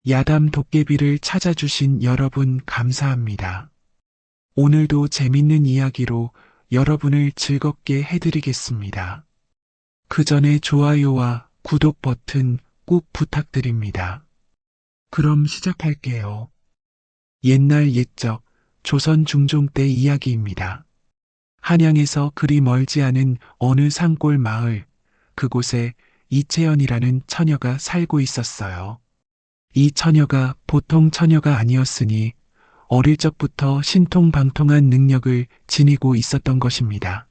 야담 도깨비를 찾아주신 여러분 감사합니다. 오늘도 재밌는 이야기로 여러분을 즐겁게 해드리겠습니다. 그 전에 좋아요와 구독 버튼 꼭 부탁드립니다. 그럼 시작할게요. 옛날 옛적 조선 중종 때 이야기입니다. 한양에서 그리 멀지 않은 어느 산골 마을, 그곳에 이채연이라는 처녀가 살고 있었어요. 이 처녀가 보통 처녀가 아니었으니 어릴 적부터 신통방통한 능력을 지니고 있었던 것입니다.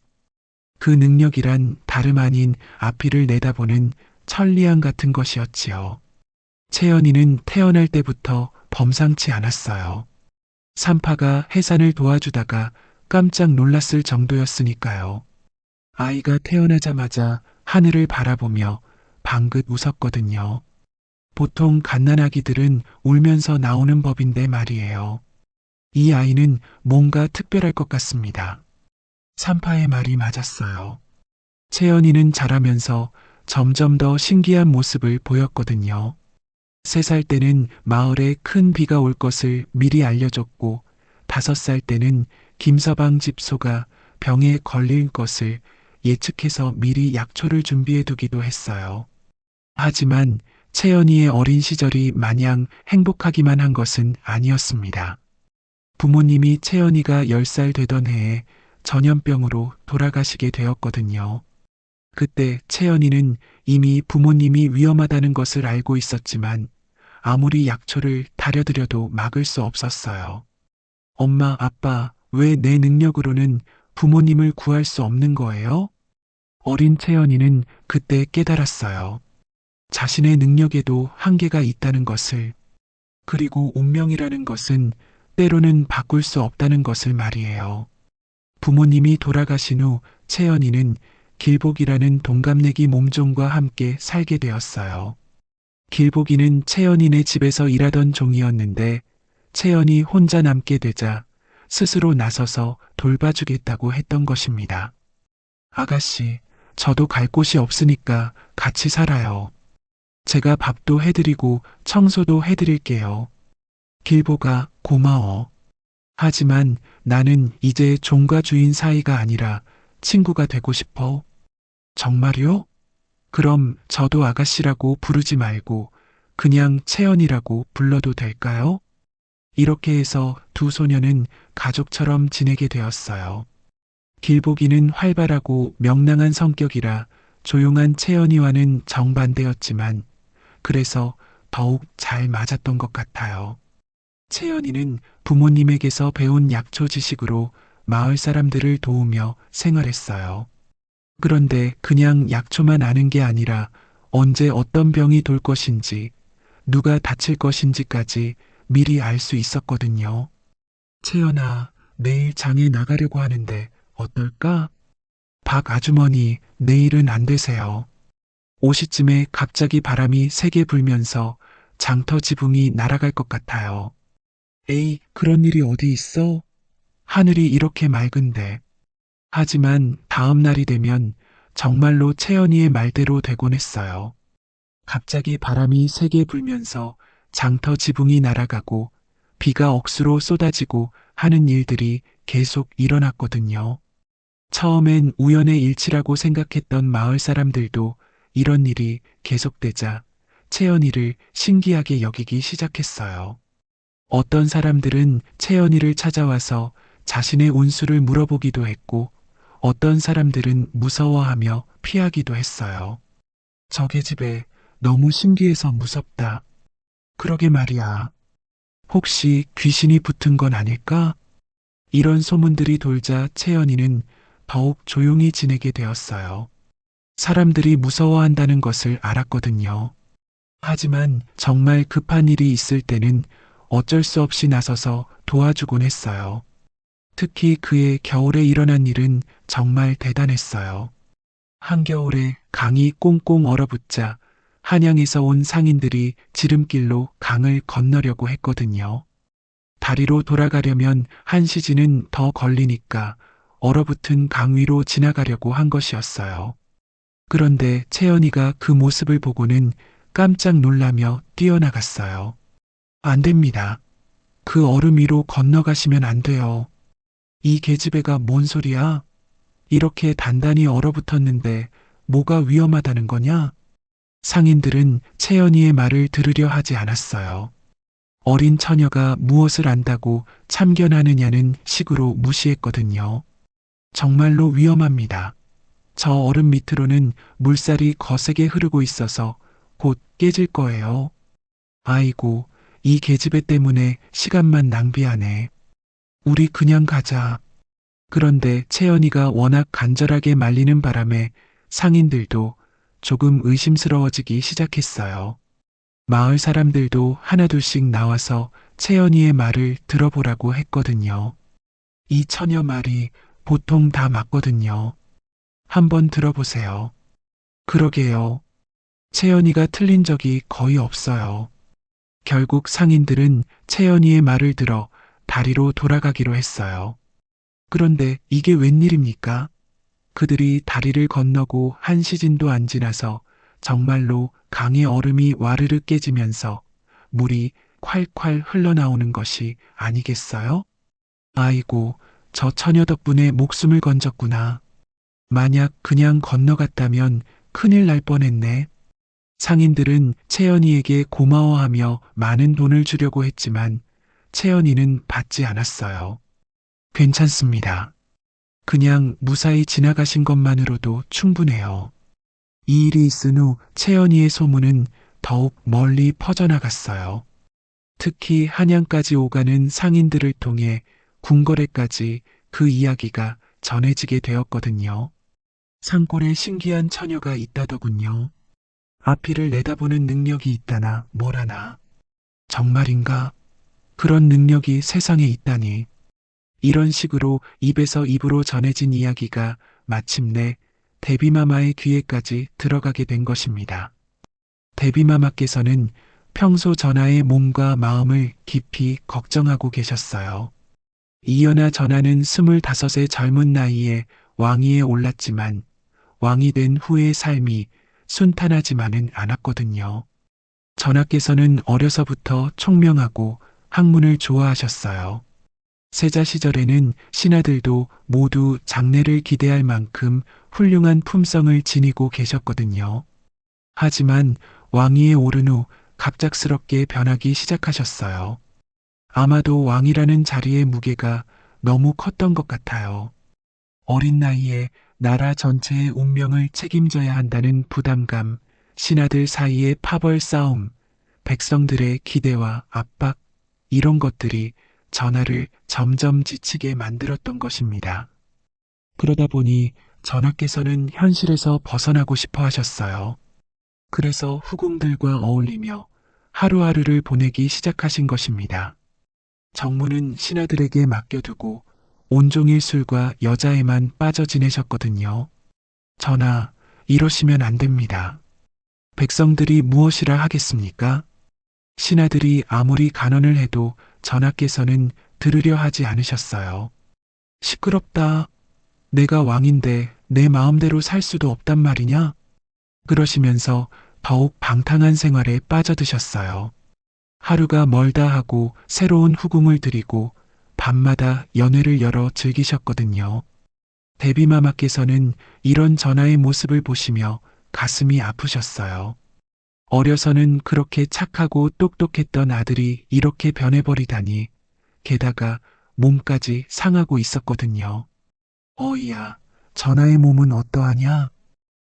그 능력이란 다름 아닌 앞이를 내다보는 천리안 같은 것이었지요. 채연이는 태어날 때부터 범상치 않았어요. 산파가 해산을 도와주다가 깜짝 놀랐을 정도였으니까요. 아이가 태어나자마자 하늘을 바라보며 방긋 웃었거든요. 보통 갓난아기들은 울면서 나오는 법인데 말이에요. 이 아이는 뭔가 특별할 것 같습니다. 산파의 말이 맞았어요. 채연이는 자라면서 점점 더 신기한 모습을 보였거든요. 3살 때는 마을에 큰 비가 올 것을 미리 알려줬고, 5살 때는 김서방 집 소가 병에 걸릴 것을 예측해서 미리 약초를 준비해 두기도 했어요. 하지만 채연이의 어린 시절이 마냥 행복하기만 한 것은 아니었습니다. 부모님이 채연이가 10살 되던 해에 전염병으로 돌아가시게 되었거든요. 그때 채연이는 이미 부모님이 위험하다는 것을 알고 있었지만 아무리 약초를 다려드려도 막을 수 없었어요. 엄마, 아빠, 왜 내 능력으로는 부모님을 구할 수 없는 거예요? 어린 채연이는 그때 깨달았어요. 자신의 능력에도 한계가 있다는 것을, 그리고 운명이라는 것은 때로는 바꿀 수 없다는 것을 말이에요. 부모님이 돌아가신 후 채연이는 길복이라는 동갑내기 몸종과 함께 살게 되었어요. 길복이는 채연이네 집에서 일하던 종이었는데 채연이 혼자 남게 되자 스스로 나서서 돌봐주겠다고 했던 것입니다. 아가씨, 저도 갈 곳이 없으니까 같이 살아요. 제가 밥도 해드리고 청소도 해드릴게요. 길보가 고마워. 하지만 나는 이제 종과 주인 사이가 아니라 친구가 되고 싶어. 정말요? 그럼 저도 아가씨라고 부르지 말고 그냥 채연이라고 불러도 될까요? 이렇게 해서 두 소녀는 가족처럼 지내게 되었어요. 길보기는 활발하고 명랑한 성격이라 조용한 채연이와는 정반대였지만 그래서 더욱 잘 맞았던 것 같아요. 채연이는 부모님에게서 배운 약초 지식으로 마을 사람들을 도우며 생활했어요. 그런데 그냥 약초만 아는 게 아니라 언제 어떤 병이 돌 것인지, 누가 다칠 것인지까지 미리 알 수 있었거든요. 채연아, 내일 장에 나가려고 하는데 어떨까? 박 아주머니, 내일은 안 되세요. 5시쯤에 갑자기 바람이 세게 불면서 장터 지붕이 날아갈 것 같아요. 에이, 그런 일이 어디 있어? 하늘이 이렇게 맑은데. 하지만 다음 날이 되면 정말로 채연이의 말대로 되곤 했어요. 갑자기 바람이 세게 불면서 장터 지붕이 날아가고 비가 억수로 쏟아지고 하는 일들이 계속 일어났거든요. 처음엔 우연의 일치라고 생각했던 마을 사람들도 이런 일이 계속되자 채연이를 신기하게 여기기 시작했어요. 어떤 사람들은 채연이를 찾아와서 자신의 운수를 물어보기도 했고 어떤 사람들은 무서워하며 피하기도 했어요. 저게 집에 너무 신기해서 무섭다. 그러게 말이야. 혹시 귀신이 붙은 건 아닐까? 이런 소문들이 돌자 채연이는 더욱 조용히 지내게 되었어요. 사람들이 무서워한다는 것을 알았거든요. 하지만 정말 급한 일이 있을 때는 어쩔 수 없이 나서서 도와주곤 했어요. 특히 그의 겨울에 일어난 일은 정말 대단했어요. 한겨울에 강이 꽁꽁 얼어붙자 한양에서 온 상인들이 지름길로 강을 건너려고 했거든요. 다리로 돌아가려면 한 시즌은 더 걸리니까 얼어붙은 강 위로 지나가려고 한 것이었어요. 그런데 채연이가 그 모습을 보고는 깜짝 놀라며 뛰어나갔어요. 안 됩니다. 그 얼음 위로 건너가시면 안 돼요. 이 계집애가 뭔 소리야? 이렇게 단단히 얼어붙었는데 뭐가 위험하다는 거냐? 상인들은 채연이의 말을 들으려 하지 않았어요. 어린 처녀가 무엇을 안다고 참견하느냐는 식으로 무시했거든요. 정말로 위험합니다. 저 얼음 밑으로는 물살이 거세게 흐르고 있어서 곧 깨질 거예요. 아이고, 이 계집애 때문에 시간만 낭비하네. 우리 그냥 가자. 그런데 채연이가 워낙 간절하게 말리는 바람에 상인들도 조금 의심스러워지기 시작했어요. 마을 사람들도 하나둘씩 나와서 채연이의 말을 들어보라고 했거든요. 이 처녀 말이 보통 다 맞거든요. 한번 들어보세요. 그러게요. 채연이가 틀린 적이 거의 없어요. 결국 상인들은 채연이의 말을 들어 다리로 돌아가기로 했어요. 그런데 이게 웬일입니까? 그들이 다리를 건너고 한 시즌도 안 지나서 정말로 강의 얼음이 와르르 깨지면서 물이 콸콸 흘러나오는 것이 아니겠어요? 아이고, 저 처녀 덕분에 목숨을 건졌구나. 만약 그냥 건너갔다면 큰일 날 뻔했네. 상인들은 채연이에게 고마워하며 많은 돈을 주려고 했지만 채연이는 받지 않았어요. 괜찮습니다. 그냥 무사히 지나가신 것만으로도 충분해요. 이 일이 있은 후 채연이의 소문은 더욱 멀리 퍼져나갔어요. 특히 한양까지 오가는 상인들을 통해 궁궐에까지 그 이야기가 전해지게 되었거든요. 산골에 신기한 처녀가 있다더군요. 앞이를 내다보는 능력이 있다나 뭐라나. 정말인가? 그런 능력이 세상에 있다니. 이런 식으로 입에서 입으로 전해진 이야기가 마침내 데비마마의 귀에까지 들어가게 된 것입니다. 데비마마께서는 평소 전하의 몸과 마음을 깊이 걱정하고 계셨어요. 이연아 전하는 25의 젊은 나이에 왕위에 올랐지만 왕이 된 후의 삶이 순탄하지만은 않았거든요. 전하께서는 어려서부터 총명하고 학문을 좋아하셨어요. 세자 시절에는 신하들도 모두 장래를 기대할 만큼 훌륭한 품성을 지니고 계셨거든요. 하지만 왕위에 오른 후 갑작스럽게 변하기 시작하셨어요. 아마도 왕이라는 자리의 무게가 너무 컸던 것 같아요. 어린 나이에 나라 전체의 운명을 책임져야 한다는 부담감, 신하들 사이의 파벌 싸움, 백성들의 기대와 압박, 이런 것들이 전하를 점점 지치게 만들었던 것입니다. 그러다 보니 전하께서는 현실에서 벗어나고 싶어 하셨어요. 그래서 후궁들과 어울리며 하루하루를 보내기 시작하신 것입니다. 정무는 신하들에게 맡겨두고 온종일 술과 여자에만 빠져 지내셨거든요. 전하, 이러시면 안 됩니다. 백성들이 무엇이라 하겠습니까? 신하들이 아무리 간언을 해도 전하께서는 들으려 하지 않으셨어요. 시끄럽다. 내가 왕인데 내 마음대로 살 수도 없단 말이냐? 그러시면서 더욱 방탕한 생활에 빠져드셨어요. 하루가 멀다 하고 새로운 후궁을 들이고 밤마다 연회를 열어 즐기셨거든요. 데비마마께서는 이런 전하의 모습을 보시며 가슴이 아프셨어요. 어려서는 그렇게 착하고 똑똑했던 아들이 이렇게 변해버리다니, 게다가 몸까지 상하고 있었거든요. 어이야, 전하의 몸은 어떠하냐?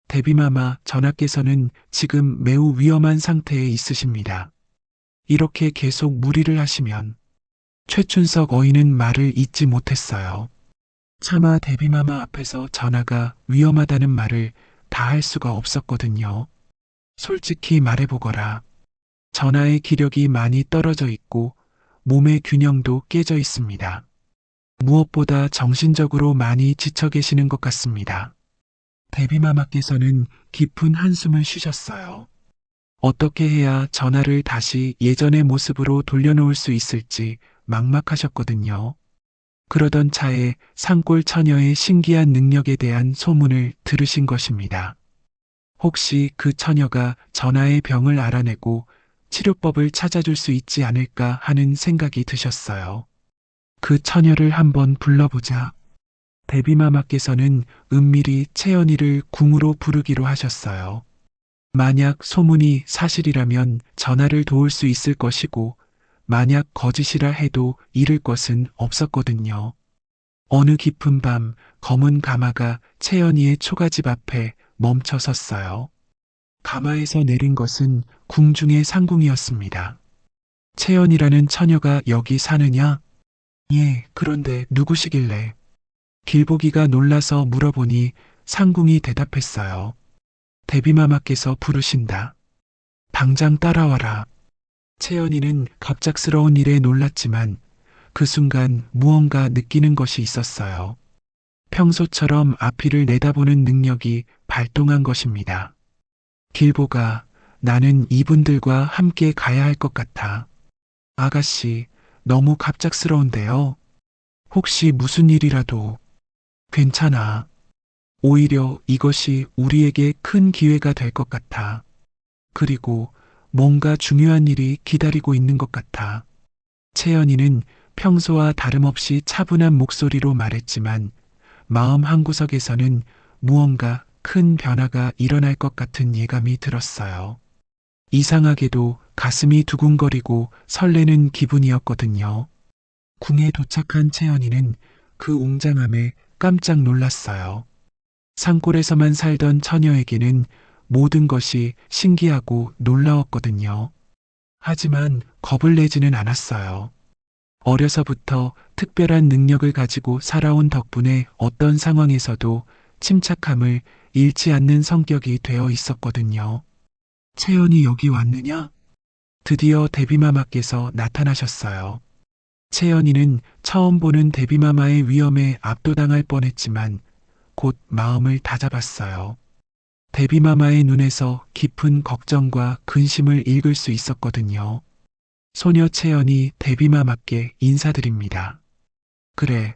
데비마마, 전하께서는 지금 매우 위험한 상태에 있으십니다. 이렇게 계속 무리를 하시면 최춘석 어인은 말을 잇지 못했어요. 차마 데비마마 앞에서 전하가 위험하다는 말을 다 할 수가 없었거든요. 솔직히 말해보거라. 전하의 기력이 많이 떨어져 있고 몸의 균형도 깨져 있습니다. 무엇보다 정신적으로 많이 지쳐 계시는 것 같습니다. 데비마마께서는 깊은 한숨을 쉬셨어요. 어떻게 해야 전하를 다시 예전의 모습으로 돌려놓을 수 있을지 막막하셨거든요. 그러던 차에 산골 처녀의 신기한 능력에 대한 소문을 들으신 것입니다. 혹시 그 처녀가 전하의 병을 알아내고 치료법을 찾아줄 수 있지 않을까 하는 생각이 드셨어요. 그 처녀를 한번 불러보자. 데비마마께서는 은밀히 채연이를 궁으로 부르기로 하셨어요. 만약 소문이 사실이라면 전하를 도울 수 있을 것이고, 만약 거짓이라 해도 잃을 것은 없었거든요. 어느 깊은 밤 검은 가마가 채연이의 초가집 앞에 멈춰 섰어요. 가마에서 내린 것은 궁중의 상궁이었습니다. 채연이라는 처녀가 여기 사느냐? 예, 그런데 누구시길래? 길보기가 놀라서 물어보니 상궁이 대답했어요. 데비마마께서 부르신다. 당장 따라와라. 채연이는 갑작스러운 일에 놀랐지만 그 순간 무언가 느끼는 것이 있었어요. 평소처럼 앞이를 내다보는 능력이 발동한 것입니다. 길보가, 나는 이분들과 함께 가야 할 것 같아. 아가씨, 너무 갑작스러운데요. 혹시 무슨 일이라도. 괜찮아. 오히려 이것이 우리에게 큰 기회가 될 것 같아. 그리고 뭔가 중요한 일이 기다리고 있는 것 같아. 채연이는 평소와 다름없이 차분한 목소리로 말했지만 마음 한구석에서는 무언가 큰 변화가 일어날 것 같은 예감이 들었어요. 이상하게도 가슴이 두근거리고 설레는 기분이었거든요. 궁에 도착한 채연이는 그 웅장함에 깜짝 놀랐어요. 산골에서만 살던 처녀에게는 모든 것이 신기하고 놀라웠거든요. 하지만 겁을 내지는 않았어요. 어려서부터 특별한 능력을 가지고 살아온 덕분에 어떤 상황에서도 침착함을 잃지 않는 성격이 되어 있었거든요. 채연이 여기 왔느냐? 드디어 데비마마께서 나타나셨어요. 채연이는 처음 보는 데비마마의 위험에 압도당할 뻔했지만 곧 마음을 다잡았어요. 데비마마의 눈에서 깊은 걱정과 근심을 읽을 수 있었거든요. 소녀 채연이 데비마마께 인사드립니다. 그래,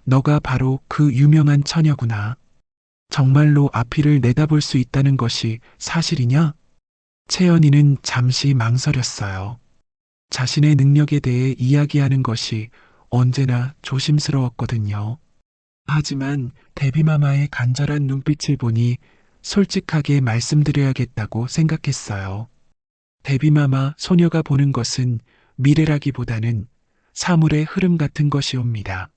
너가 바로 그 유명한 처녀구나. 정말로 앞이를 내다볼 수 있다는 것이 사실이냐? 채연이는 잠시 망설였어요. 자신의 능력에 대해 이야기하는 것이 언제나 조심스러웠거든요. 하지만 데비마마의 간절한 눈빛을 보니 솔직하게 말씀드려야겠다고 생각했어요. 데비마마, 소녀가 보는 것은 미래라기보다는 사물의 흐름 같은 것이옵니다.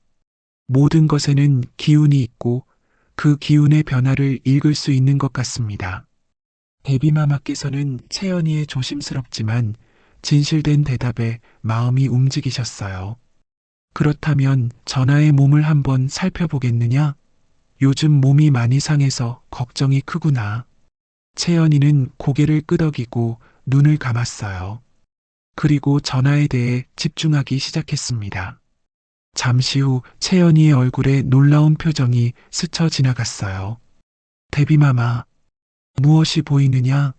모든 것에는 기운이 있고 그 기운의 변화를 읽을 수 있는 것 같습니다. 데비마마께서는 채연이의 조심스럽지만 진실된 대답에 마음이 움직이셨어요. 그렇다면 전하의 몸을 한번 살펴보겠느냐? 요즘 몸이 많이 상해서 걱정이 크구나. 채연이는 고개를 끄덕이고 눈을 감았어요. 그리고 전하에 대해 집중하기 시작했습니다. 잠시 후 채연이의 얼굴에 놀라운 표정이 스쳐 지나갔어요. 데비마마, 무엇이 보이느냐?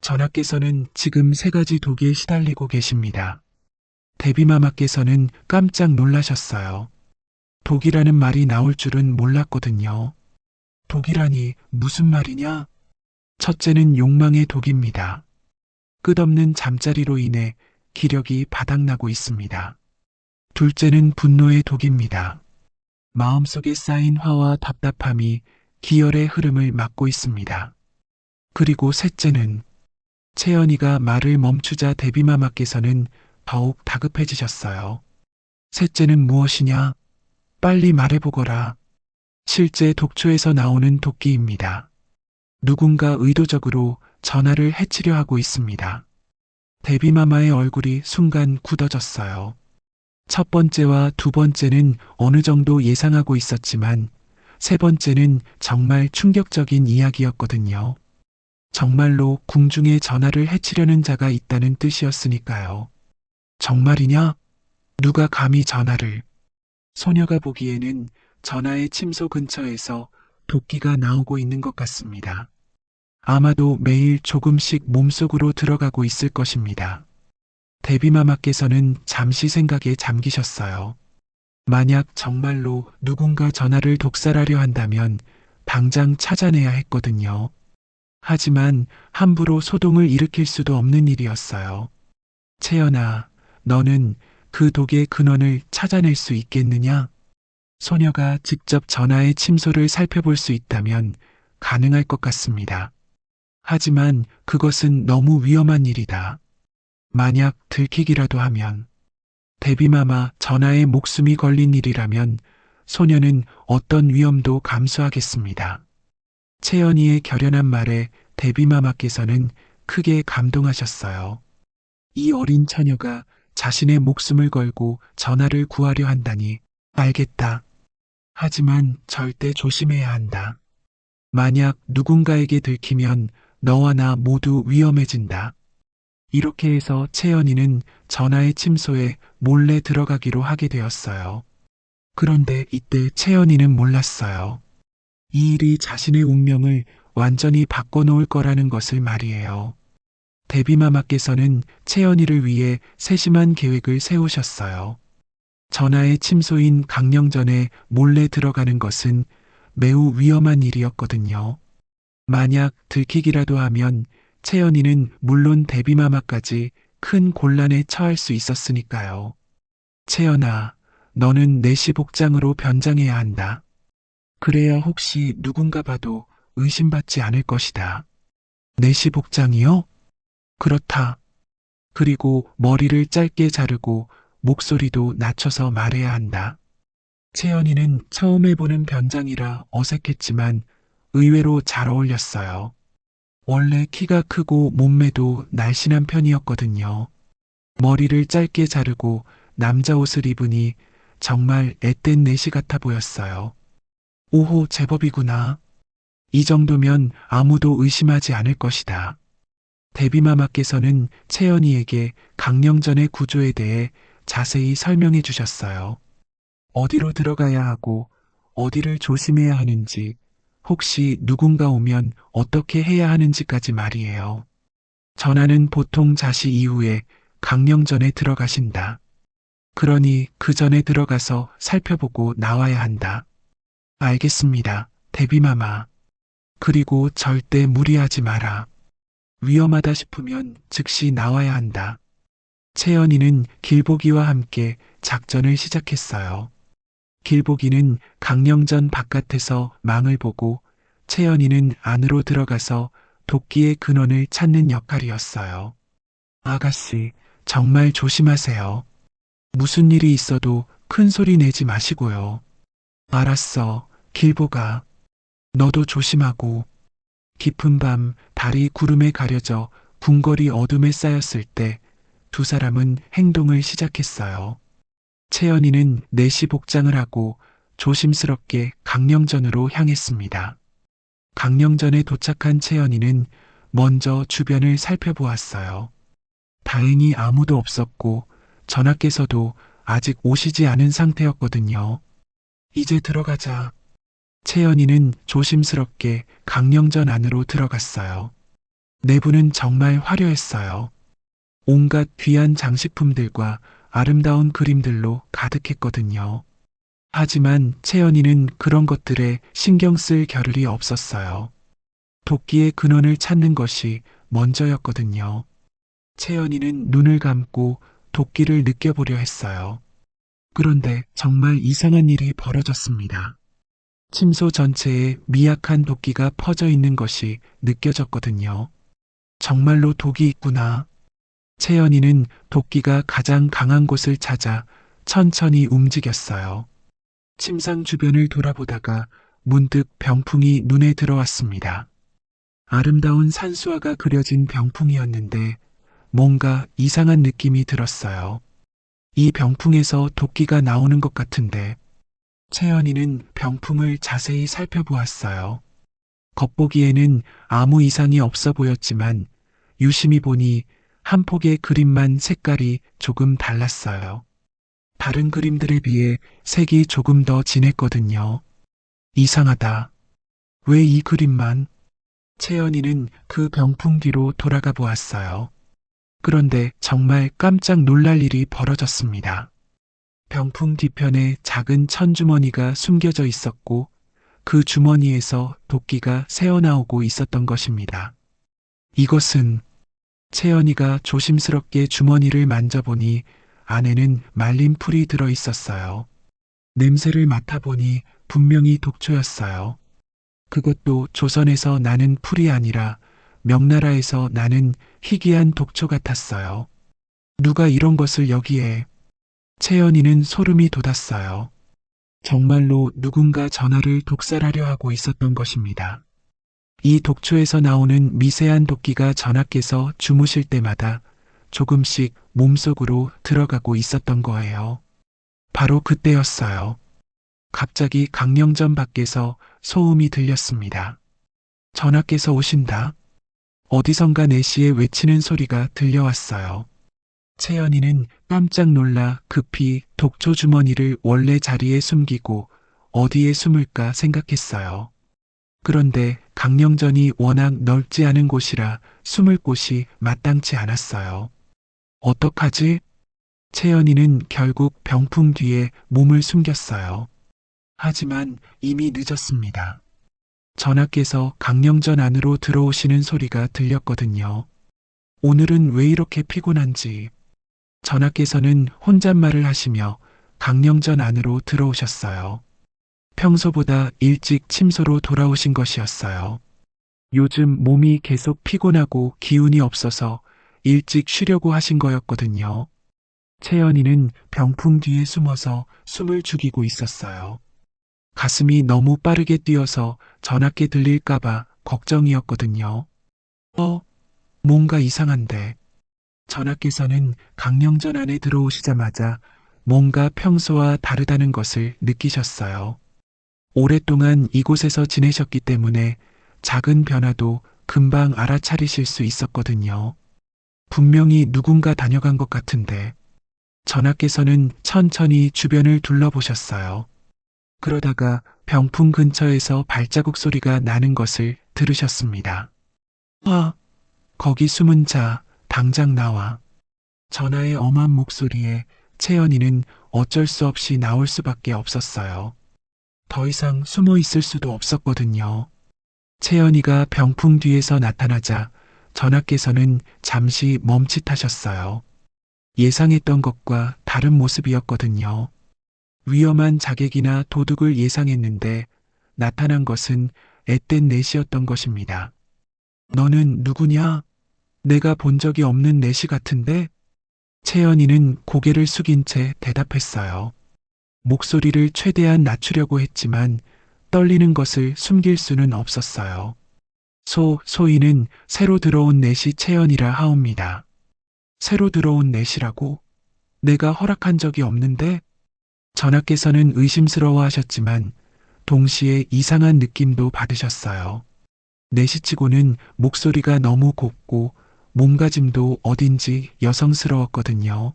전하께서는 지금 3가지 독에 시달리고 계십니다. 데비마마께서는 깜짝 놀라셨어요. 독이라는 말이 나올 줄은 몰랐거든요. 독이라니 무슨 말이냐? 첫째는 욕망의 독입니다. 끝없는 잠자리로 인해 기력이 바닥나고 있습니다. 둘째는 분노의 독입니다. 마음속에 쌓인 화와 답답함이 기혈의 흐름을 막고 있습니다. 그리고 셋째는, 채연이가 말을 멈추자 데비마마께서는 더욱 다급해지셨어요. 셋째는 무엇이냐? 빨리 말해보거라. 실제 독초에서 나오는 도끼입니다. 누군가 의도적으로 전하를 해치려 하고 있습니다. 데비마마의 얼굴이 순간 굳어졌어요. 첫 번째와 두 번째는 어느 정도 예상하고 있었지만 3번째는 정말 충격적인 이야기였거든요. 정말로 궁중에 전하를 해치려는 자가 있다는 뜻이었으니까요. 정말이냐? 누가 감히 전하를? 소녀가 보기에는 전하의 침소 근처에서 도끼가 나오고 있는 것 같습니다. 아마도 매일 조금씩 몸속으로 들어가고 있을 것입니다. 데비마마께서는 잠시 생각에 잠기셨어요. 만약 정말로 누군가 전하를 독살하려 한다면 당장 찾아내야 했거든요. 하지만 함부로 소동을 일으킬 수도 없는 일이었어요. 채연아, 너는 그 독의 근원을 찾아낼 수 있겠느냐? 소녀가 직접 전하의 침소를 살펴볼 수 있다면 가능할 것 같습니다. 하지만 그것은 너무 위험한 일이다. 만약 들키기라도 하면, 데비마마 전하의 목숨이 걸린 일이라면 소녀는 어떤 위험도 감수하겠습니다. 채연이의 결연한 말에 데비마마께서는 크게 감동하셨어요. 이 어린 처녀가 자신의 목숨을 걸고 전하를 구하려 한다니, 알겠다. 하지만 절대 조심해야 한다. 만약 누군가에게 들키면 너와 나 모두 위험해진다. 이렇게 해서 채연이는 전하의 침소에 몰래 들어가기로 하게 되었어요. 그런데 이때 채연이는 몰랐어요. 이 일이 자신의 운명을 완전히 바꿔놓을 거라는 것을 말이에요. 데비마마께서는 채연이를 위해 세심한 계획을 세우셨어요. 전하의 침소인 강령전에 몰래 들어가는 것은 매우 위험한 일이었거든요. 만약 들키기라도 하면 채연이는 물론 데비마마까지 큰 곤란에 처할 수 있었으니까요. 채연아, 너는 내시복장으로 변장해야 한다. 그래야 혹시 누군가 봐도 의심받지 않을 것이다. 내시복장이요? 그렇다. 그리고 머리를 짧게 자르고 목소리도 낮춰서 말해야 한다. 채연이는 처음 해보는 변장이라 어색했지만 의외로 잘 어울렸어요. 원래 키가 크고 몸매도 날씬한 편이었거든요. 머리를 짧게 자르고 남자 옷을 입으니 정말 앳된 내시 같아 보였어요. 오호, 제법이구나. 이 정도면 아무도 의심하지 않을 것이다. 데비마마께서는 채연이에게 강령전의 구조에 대해 자세히 설명해 주셨어요. 어디로 들어가야 하고 어디를 조심해야 하는지, 혹시 누군가 오면 어떻게 해야 하는지까지 말이에요. 전하는 보통 자시 이후에 강령전에 들어가신다. 그러니 그 전에 들어가서 살펴보고 나와야 한다. 알겠습니다, 데비마마. 그리고 절대 무리하지 마라. 위험하다 싶으면 즉시 나와야 한다. 채연이는 길보기와 함께 작전을 시작했어요. 길보기는 강령전 바깥에서 망을 보고 채연이는 안으로 들어가서 도끼의 근원을 찾는 역할이었어요. 아가씨, 정말 조심하세요. 무슨 일이 있어도 큰 소리 내지 마시고요. 알았어, 길보가. 너도 조심하고. 깊은 밤 달이 구름에 가려져 궁궐이 어둠에 쌓였을 때 두 사람은 행동을 시작했어요. 채연이는 내시 복장을 하고 조심스럽게 강령전으로 향했습니다. 강령전에 도착한 채연이는 먼저 주변을 살펴보았어요. 다행히 아무도 없었고 전하께서도 아직 오시지 않은 상태였거든요. 이제 들어가자. 채연이는 조심스럽게 강령전 안으로 들어갔어요. 내부는 정말 화려했어요. 온갖 귀한 장식품들과 아름다운 그림들로 가득했거든요. 하지만 채연이는 그런 것들에 신경 쓸 겨를이 없었어요. 도끼의 근원을 찾는 것이 먼저였거든요. 채연이는 눈을 감고 도끼를 느껴보려 했어요. 그런데 정말 이상한 일이 벌어졌습니다. 침소 전체에 미약한 도끼가 퍼져 있는 것이 느껴졌거든요. 정말로 독이 있구나. 채연이는 도끼가 가장 강한 곳을 찾아 천천히 움직였어요. 침상 주변을 돌아보다가 문득 병풍이 눈에 들어왔습니다. 아름다운 산수화가 그려진 병풍이었는데 뭔가 이상한 느낌이 들었어요. 이 병풍에서 도끼가 나오는 것 같은데. 채연이는 병풍을 자세히 살펴보았어요. 겉보기에는 아무 이상이 없어 보였지만 유심히 보니 한 폭의 그림만 색깔이 조금 달랐어요. 다른 그림들에 비해 색이 조금 더 진했거든요. 이상하다. 왜 이 그림만? 채연이는 그 병풍 뒤로 돌아가 보았어요. 그런데 정말 깜짝 놀랄 일이 벌어졌습니다. 병풍 뒤편에 작은 천주머니가 숨겨져 있었고 그 주머니에서 도끼가 새어나오고 있었던 것입니다. 이것은 채연이가 조심스럽게 주머니를 만져보니 안에는 말린 풀이 들어 있었어요. 냄새를 맡아보니 분명히 독초였어요. 그것도 조선에서 나는 풀이 아니라 명나라에서 나는 희귀한 독초 같았어요. 누가 이런 것을 여기에. 채연이는 소름이 돋았어요. 정말로 누군가 전하를 독살하려 하고 있었던 것입니다. 이 독초에서 나오는 미세한 독기가 전하께서 주무실 때마다 조금씩 몸속으로 들어가고 있었던 거예요. 바로 그때였어요. 갑자기 강령전 밖에서 소음이 들렸습니다. 전하께서 오신다. 어디선가 내시에 외치는 소리가 들려왔어요. 채연이는 깜짝 놀라 급히 독초 주머니를 원래 자리에 숨기고 어디에 숨을까 생각했어요. 그런데 강령전이 워낙 넓지 않은 곳이라 숨을 곳이 마땅치 않았어요. 어떡하지? 채연이는 결국 병풍 뒤에 몸을 숨겼어요. 하지만 이미 늦었습니다. 전하께서 강령전 안으로 들어오시는 소리가 들렸거든요. 오늘은 왜 이렇게 피곤한지. 전하께서는 혼잣말을 하시며 강령전 안으로 들어오셨어요. 평소보다 일찍 침소로 돌아오신 것이었어요. 요즘 몸이 계속 피곤하고 기운이 없어서 일찍 쉬려고 하신 거였거든요. 채연이는 병풍 뒤에 숨어서 숨을 죽이고 있었어요. 가슴이 너무 빠르게 뛰어서 전하께 들릴까봐 걱정이었거든요. 뭔가 이상한데. 전하께서는 강령전 안에 들어오시자마자 뭔가 평소와 다르다는 것을 느끼셨어요. 오랫동안 이곳에서 지내셨기 때문에 작은 변화도 금방 알아차리실 수 있었거든요. 분명히 누군가 다녀간 것 같은데. 전하께서는 천천히 주변을 둘러보셨어요. 그러다가 병풍 근처에서 발자국 소리가 나는 것을 들으셨습니다. 거기 숨은 자, 당장 나와. 전하의 엄한 목소리에 채연이는 어쩔 수 없이 나올 수밖에 없었어요. 더 이상 숨어 있을 수도 없었거든요. 채연이가 병풍 뒤에서 나타나자 전하께서는 잠시 멈칫하셨어요. 예상했던 것과 다른 모습이었거든요. 위험한 자객이나 도둑을 예상했는데 나타난 것은 앳된 내시였던 것입니다. 너는 누구냐? 내가 본 적이 없는 내시 같은데? 채연이는 고개를 숙인 채 대답했어요. 목소리를 최대한 낮추려고 했지만 떨리는 것을 숨길 수는 없었어요. 소희는 새로 들어온 내시 채연이라 하옵니다. 새로 들어온 내시라고? 내가 허락한 적이 없는데? 전하께서는 의심스러워 하셨지만 동시에 이상한 느낌도 받으셨어요. 내시치고는 목소리가 너무 곱고 몸가짐도 어딘지 여성스러웠거든요.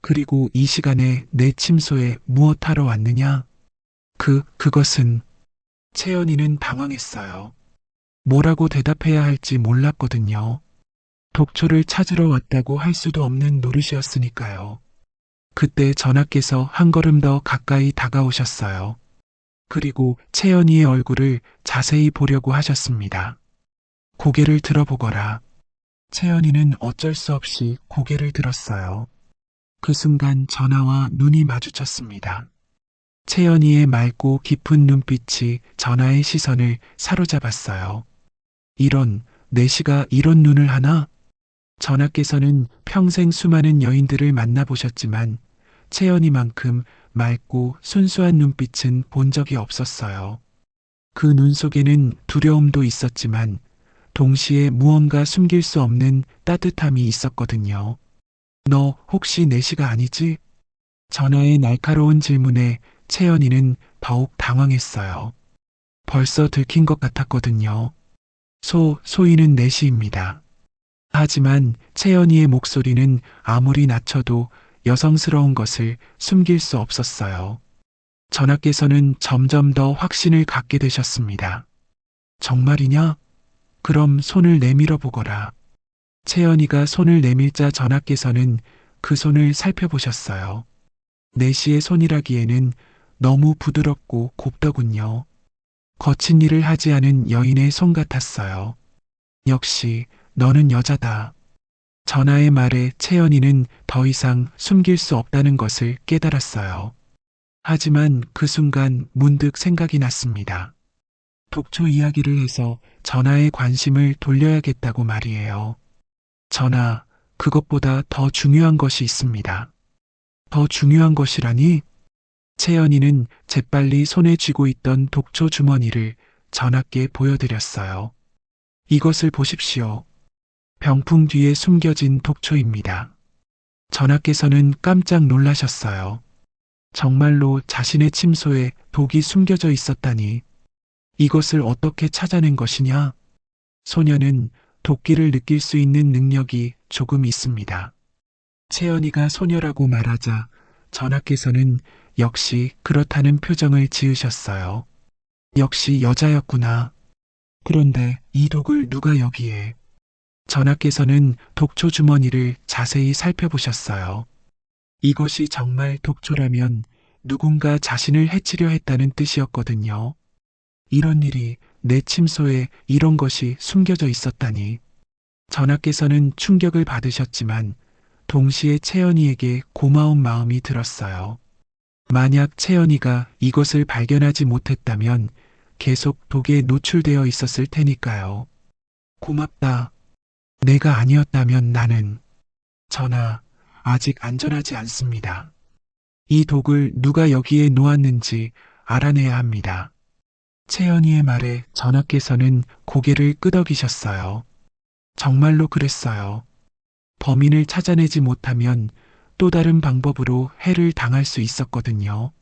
그리고 이 시간에 내 침소에 무엇하러 왔느냐? 그것은. 채연이는 당황했어요. 뭐라고 대답해야 할지 몰랐거든요. 독초를 찾으러 왔다고 할 수도 없는 노릇이었으니까요. 그때 전하께서 한 걸음 더 가까이 다가오셨어요. 그리고 채연이의 얼굴을 자세히 보려고 하셨습니다. 고개를 들어보거라. 채연이는 어쩔 수 없이 고개를 들었어요. 그 순간 전하와 눈이 마주쳤습니다. 채연이의 맑고 깊은 눈빛이 전하의 시선을 사로잡았어요. 내시가 이런 눈을 하나? 전하께서는 평생 수많은 여인들을 만나보셨지만 채연이만큼 맑고 순수한 눈빛은 본 적이 없었어요. 그 눈 속에는 두려움도 있었지만 동시에 무언가 숨길 수 없는 따뜻함이 있었거든요. 너 혹시 내시가 아니지? 전하의 날카로운 질문에 채연이는 더욱 당황했어요. 벌써 들킨 것 같았거든요. 소희는 내시입니다. 하지만 채연이의 목소리는 아무리 낮춰도 여성스러운 것을 숨길 수 없었어요. 전하께서는 점점 더 확신을 갖게 되셨습니다. 정말이냐? 그럼 손을 내밀어 보거라. 채연이가 손을 내밀자 전하께서는 그 손을 살펴보셨어요. 내시의 손이라기에는 너무 부드럽고 곱더군요. 거친 일을 하지 않은 여인의 손 같았어요. 역시 너는 여자다. 전하의 말에 채연이는 더 이상 숨길 수 없다는 것을 깨달았어요. 하지만 그 순간 문득 생각이 났습니다. 독초 이야기를 해서 전하의 관심을 돌려야겠다고 말이에요. 전하, 그것보다 더 중요한 것이 있습니다. 더 중요한 것이라니? 채연이는 재빨리 손에 쥐고 있던 독초 주머니를 전하께 보여드렸어요. 이것을 보십시오. 병풍 뒤에 숨겨진 독초입니다. 전하께서는 깜짝 놀라셨어요. 정말로 자신의 침소에 독이 숨겨져 있었다니. 이것을 어떻게 찾아낸 것이냐? 소녀는 도끼를 느낄 수 있는 능력이 조금 있습니다. 채연이가 소녀라고 말하자 전하께서는 역시 그렇다는 표정을 지으셨어요. 역시 여자였구나. 그런데 이 독을 누가 여기에? 전하께서는 독초 주머니를 자세히 살펴보셨어요. 이것이 정말 독초라면 누군가 자신을 해치려 했다는 뜻이었거든요. 이런 일이 내 침소에 이런 것이 숨겨져 있었다니. 전하께서는 충격을 받으셨지만 동시에 채연이에게 고마운 마음이 들었어요. 만약 채연이가 이것을 발견하지 못했다면 계속 독에 노출되어 있었을 테니까요. 고맙다. 내가 아니었다면 나는. 전하, 아직 안전하지 않습니다. 이 독을 누가 여기에 놓았는지 알아내야 합니다. 채연이의 말에 전하께서는 고개를 끄덕이셨어요. 정말로 그랬어요. 범인을 찾아내지 못하면 또 다른 방법으로 해를 당할 수 있었거든요.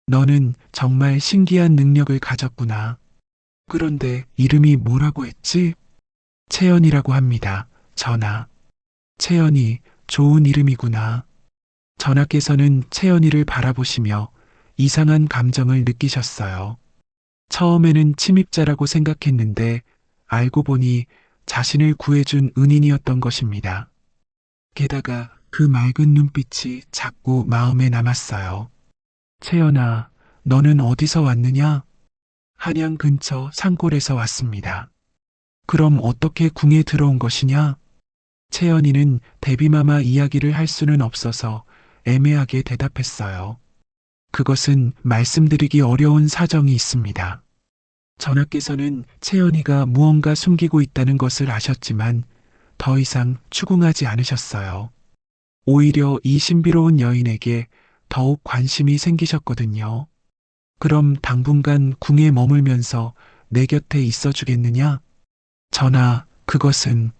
너는 정말 신기한 능력을 가졌구나. 그런데 이름이 뭐라고 했지? 채연이라고 합니다. 전하. 채연이, 좋은 이름이구나. 전하께서는 채연이를 바라보시며 이상한 감정을 느끼셨어요. 처음에는 침입자라고 생각했는데 알고 보니 자신을 구해준 은인이었던 것입니다. 게다가 그 맑은 눈빛이 자꾸 마음에 남았어요. 채연아, 너는 어디서 왔느냐? 한양 근처 산골에서 왔습니다. 그럼 어떻게 궁에 들어온 것이냐? 채연이는 데비마마 이야기를 할 수는 없어서 애매하게 대답했어요. 그것은 말씀드리기 어려운 사정이 있습니다. 전하께서는 채연이가 무언가 숨기고 있다는 것을 아셨지만 더 이상 추궁하지 않으셨어요. 오히려 이 신비로운 여인에게 더욱 관심이 생기셨거든요. 그럼 당분간 궁에 머물면서 내 곁에 있어 주겠느냐? 전하, 그것은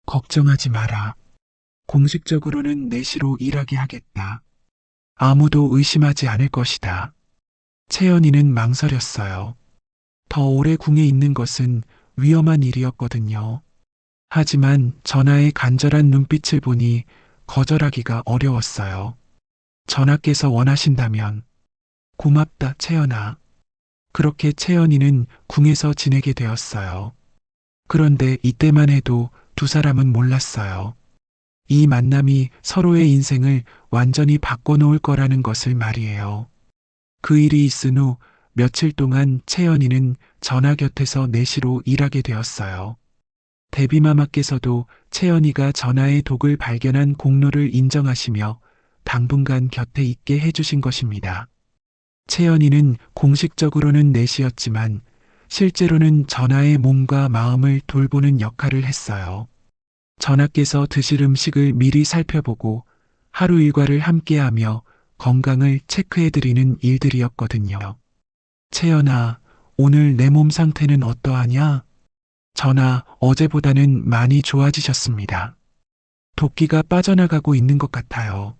걱정하지 마라. 공식적으로는 내시로 일하게 하겠다. 아무도 의심하지 않을 것이다. 채연이는 망설였어요. 더 오래 궁에 있는 것은 위험한 일이었거든요. 하지만 전하의 간절한 눈빛을 보니 거절하기가 어려웠어요. 전하께서 원하신다면 고맙다, 채연아. 그렇게 채연이는 궁에서 지내게 되었어요. 그런데 이때만 해도 두 사람은 몰랐어요. 이 만남이 서로의 인생을 완전히 바꿔놓을 거라는 것을 말이에요. 그 일이 있은 후 며칠 동안 채연이는 전하 곁에서 내시로 일하게 되었어요. 데비마마께서도 채연이가 전하의 독을 발견한 공로를 인정하시며 당분간 곁에 있게 해주신 것입니다. 채연이는 공식적으로는 내시였지만 실제로는 전하의 몸과 마음을 돌보는 역할을 했어요. 전하께서 드실 음식을 미리 살펴보고 하루 일과를 함께하며 건강을 체크해드리는 일들이었거든요. 채연아, 오늘 내 몸 상태는 어떠하냐? 전하, 어제보다는 많이 좋아지셨습니다. 도끼가 빠져나가고 있는 것 같아요.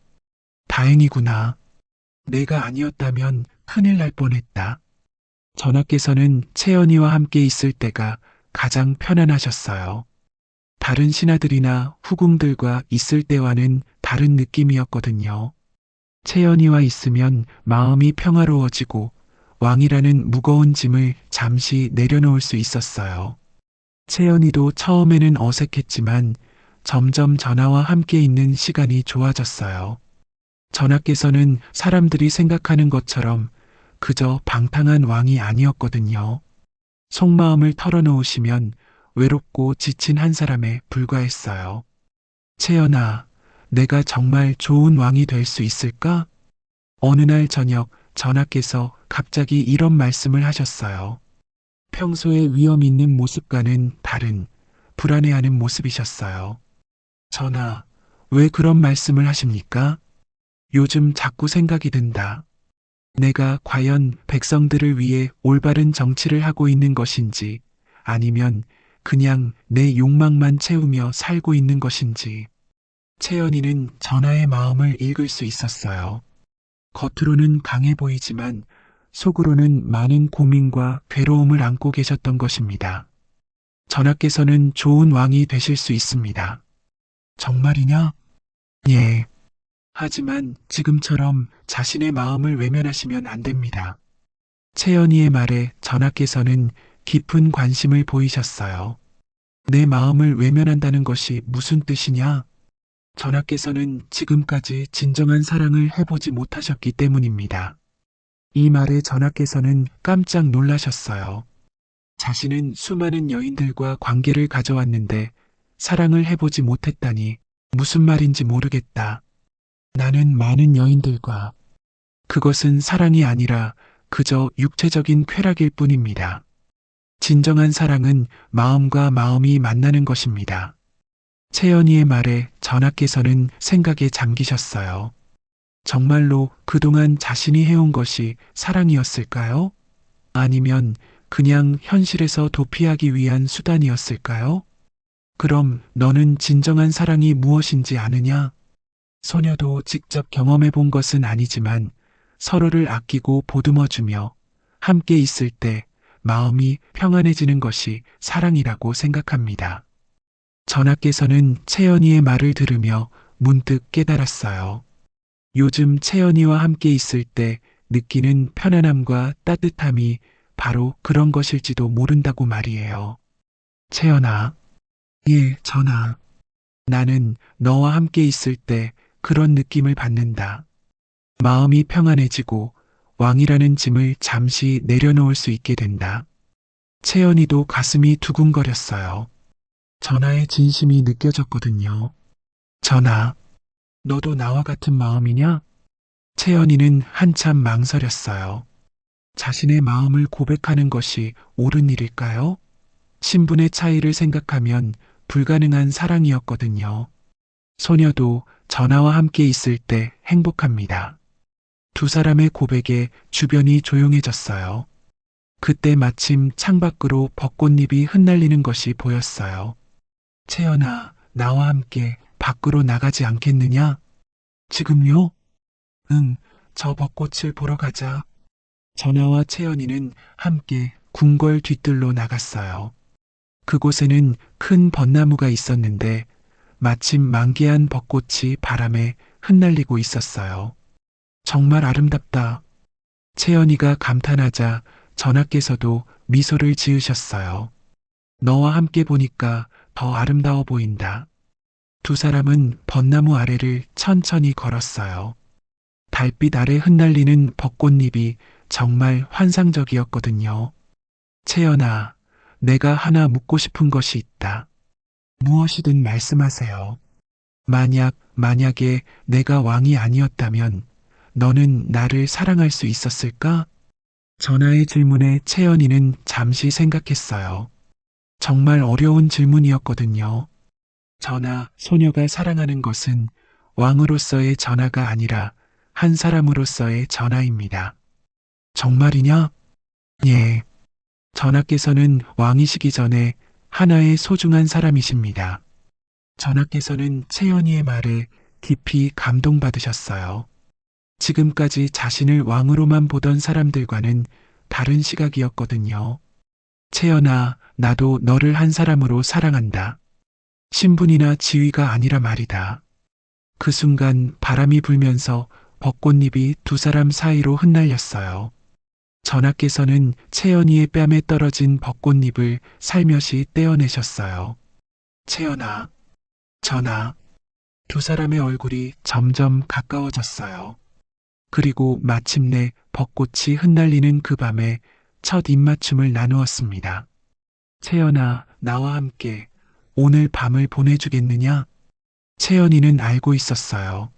다행이구나. 내가 아니었다면 큰일 날 뻔했다. 전하께서는 채연이와 함께 있을 때가 가장 편안하셨어요. 다른 신하들이나 후궁들과 있을 때와는 다른 느낌이었거든요. 채연이와 있으면 마음이 평화로워지고 왕이라는 무거운 짐을 잠시 내려놓을 수 있었어요. 채연이도 처음에는 어색했지만 점점 전하와 함께 있는 시간이 좋아졌어요. 전하께서는 사람들이 생각하는 것처럼 그저 방탕한 왕이 아니었거든요. 속마음을 털어놓으시면 외롭고 지친 한 사람에 불과했어요. 채연아, 내가 정말 좋은 왕이 될 수 있을까? 어느 날 저녁 전하께서 갑자기 이런 말씀을 하셨어요. 평소에 위험 있는 모습과는 다른 불안해하는 모습이셨어요. 전하, 왜 그런 말씀을 하십니까? 요즘 자꾸 생각이 든다. 내가 과연 백성들을 위해 올바른 정치를 하고 있는 것인지, 아니면 그냥 내 욕망만 채우며 살고 있는 것인지. 채연이는 전하의 마음을 읽을 수 있었어요. 겉으로는 강해 보이지만 속으로는 많은 고민과 괴로움을 안고 계셨던 것입니다. 전하께서는 좋은 왕이 되실 수 있습니다. 정말이냐? 예. 하지만 지금처럼 자신의 마음을 외면하시면 안 됩니다. 채연이의 말에 전하께서는 깊은 관심을 보이셨어요. 내 마음을 외면한다는 것이 무슨 뜻이냐? 전하께서는 지금까지 진정한 사랑을 해보지 못하셨기 때문입니다. 이 말에 전하께서는 깜짝 놀라셨어요. 자신은 수많은 여인들과 관계를 가져왔는데 사랑을 해보지 못했다니 무슨 말인지 모르겠다. 나는 많은 여인들과 그것은 사랑이 아니라 그저 육체적인 쾌락일 뿐입니다. 진정한 사랑은 마음과 마음이 만나는 것입니다. 채연이의 말에 전하께서는 생각에 잠기셨어요. 정말로 그동안 자신이 해온 것이 사랑이었을까요? 아니면 그냥 현실에서 도피하기 위한 수단이었을까요? 그럼 너는 진정한 사랑이 무엇인지 아느냐? 소녀도 직접 경험해 본 것은 아니지만 서로를 아끼고 보듬어주며 함께 있을 때 마음이 평안해지는 것이 사랑이라고 생각합니다. 전하께서는 채연이의 말을 들으며 문득 깨달았어요. 요즘 채연이와 함께 있을 때 느끼는 편안함과 따뜻함이 바로 그런 것일지도 모른다고 말이에요. 채연아. 예, 전하. 나는 너와 함께 있을 때 그런 느낌을 받는다. 마음이 평안해지고 왕이라는 짐을 잠시 내려놓을 수 있게 된다. 채연이도 가슴이 두근거렸어요. 전하의 진심이 느껴졌거든요. 전하, 너도 나와 같은 마음이냐? 채연이는 한참 망설였어요. 자신의 마음을 고백하는 것이 옳은 일일까요? 신분의 차이를 생각하면 불가능한 사랑이었거든요. 소녀도 전하와 함께 있을 때 행복합니다. 두 사람의 고백에 주변이 조용해졌어요. 그때 마침 창밖으로 벚꽃잎이 흩날리는 것이 보였어요. 채연아, 나와 함께 밖으로 나가지 않겠느냐? 지금요? 응, 저 벚꽃을 보러 가자. 전하와 채연이는 함께 궁궐 뒤뜰로 나갔어요. 그곳에는 큰 벚나무가 있었는데 마침 만개한 벚꽃이 바람에 흩날리고 있었어요. 정말 아름답다. 채연이가 감탄하자 전하께서도 미소를 지으셨어요. 너와 함께 보니까 더 아름다워 보인다. 두 사람은 벚나무 아래를 천천히 걸었어요. 달빛 아래 흩날리는 벚꽃잎이 정말 환상적이었거든요. 채연아, 내가 하나 묻고 싶은 것이 있다. 무엇이든 말씀하세요. 만약에 내가 왕이 아니었다면 너는 나를 사랑할 수 있었을까? 전하의 질문에 채연이는 잠시 생각했어요. 정말 어려운 질문이었거든요. 전하, 소녀가 사랑하는 것은 왕으로서의 전하가 아니라 한 사람으로서의 전하입니다. 정말이냐? 예. 전하께서는 왕이시기 전에 하나의 소중한 사람이십니다. 전하께서는 채연이의 말에 깊이 감동받으셨어요. 지금까지 자신을 왕으로만 보던 사람들과는 다른 시각이었거든요. 채연아, 나도 너를 한 사람으로 사랑한다. 신분이나 지위가 아니라 말이다. 그 순간 바람이 불면서 벚꽃잎이 두 사람 사이로 흩날렸어요. 전하께서는 채연이의 뺨에 떨어진 벚꽃잎을 살며시 떼어내셨어요. 채연아, 전하. 두 사람의 얼굴이 점점 가까워졌어요. 그리고 마침내 벚꽃이 흩날리는 그 밤에 첫 입맞춤을 나누었습니다. 채연아, 나와 함께 오늘 밤을 보내주겠느냐? 채연이는 알고 있었어요.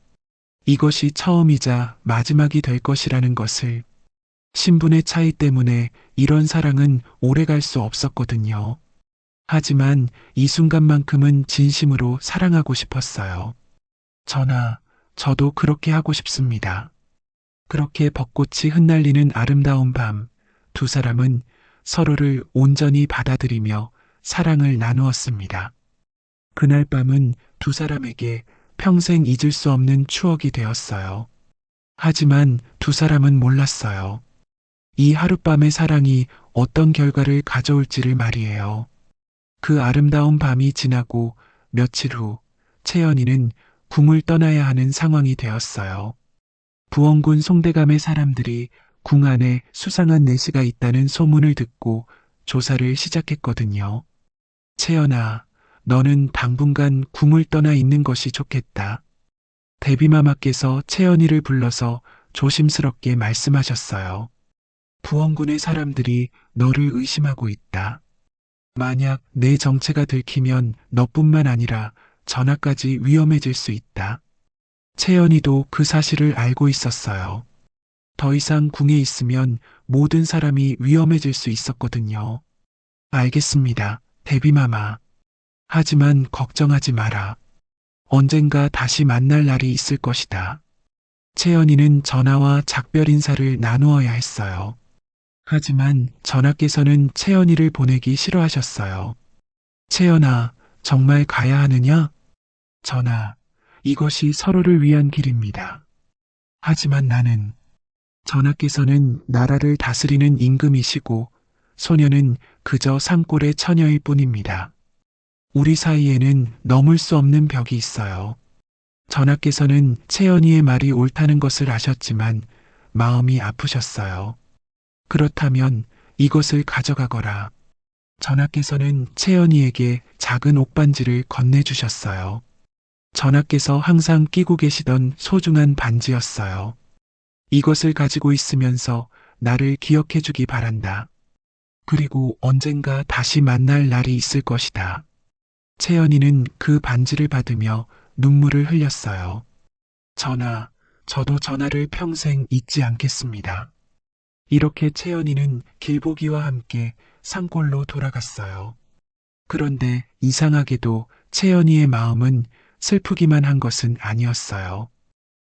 이것이 처음이자 마지막이 될 것이라는 것을. 신분의 차이 때문에 이런 사랑은 오래 갈 수 없었거든요. 하지만 이 순간만큼은 진심으로 사랑하고 싶었어요. 저도 그렇게 하고 싶습니다. 그렇게 벚꽃이 흩날리는 아름다운 밤, 두 사람은 서로를 온전히 받아들이며 사랑을 나누었습니다. 그날 밤은 두 사람에게 평생 잊을 수 없는 추억이 되었어요. 하지만 두 사람은 몰랐어요. 이 하룻밤의 사랑이 어떤 결과를 가져올지를 말이에요. 그 아름다운 밤이 지나고 며칠 후 채연이는 궁을 떠나야 하는 상황이 되었어요. 부원군 송대감의 사람들이 궁 안에 수상한 내시가 있다는 소문을 듣고 조사를 시작했거든요. 채연아, 너는 당분간 궁을 떠나 있는 것이 좋겠다. 대비마마께서 채연이를 불러서 조심스럽게 말씀하셨어요. 부원군의 사람들이 너를 의심하고 있다. 만약 내 정체가 들키면 너뿐만 아니라 전하까지 위험해질 수 있다. 채연이도 그 사실을 알고 있었어요. 더 이상 궁에 있으면 모든 사람이 위험해질 수 있었거든요. 알겠습니다, 대비마마. 하지만 걱정하지 마라. 언젠가 다시 만날 날이 있을 것이다. 채연이는 전하와 작별 인사를 나누어야 했어요. 하지만 전하께서는 채연이를 보내기 싫어하셨어요. 채연아, 정말 가야 하느냐? 전하, 이것이 서로를 위한 길입니다. 하지만 나는, 전하께서는 나라를 다스리는 임금이시고 소녀는 그저 산골의 처녀일 뿐입니다. 우리 사이에는 넘을 수 없는 벽이 있어요. 전하께서는 채연이의 말이 옳다는 것을 아셨지만 마음이 아프셨어요. 그렇다면 이것을 가져가거라. 전하께서는 채연이에게 작은 옥반지를 건네주셨어요. 전하께서 항상 끼고 계시던 소중한 반지였어요. 이것을 가지고 있으면서 나를 기억해 주기 바란다. 그리고 언젠가 다시 만날 날이 있을 것이다. 채연이는 그 반지를 받으며 눈물을 흘렸어요. 전하, 저도 전하를 평생 잊지 않겠습니다. 이렇게 채연이는 길보기와 함께 산골로 돌아갔어요. 그런데 이상하게도 채연이의 마음은 슬프기만 한 것은 아니었어요.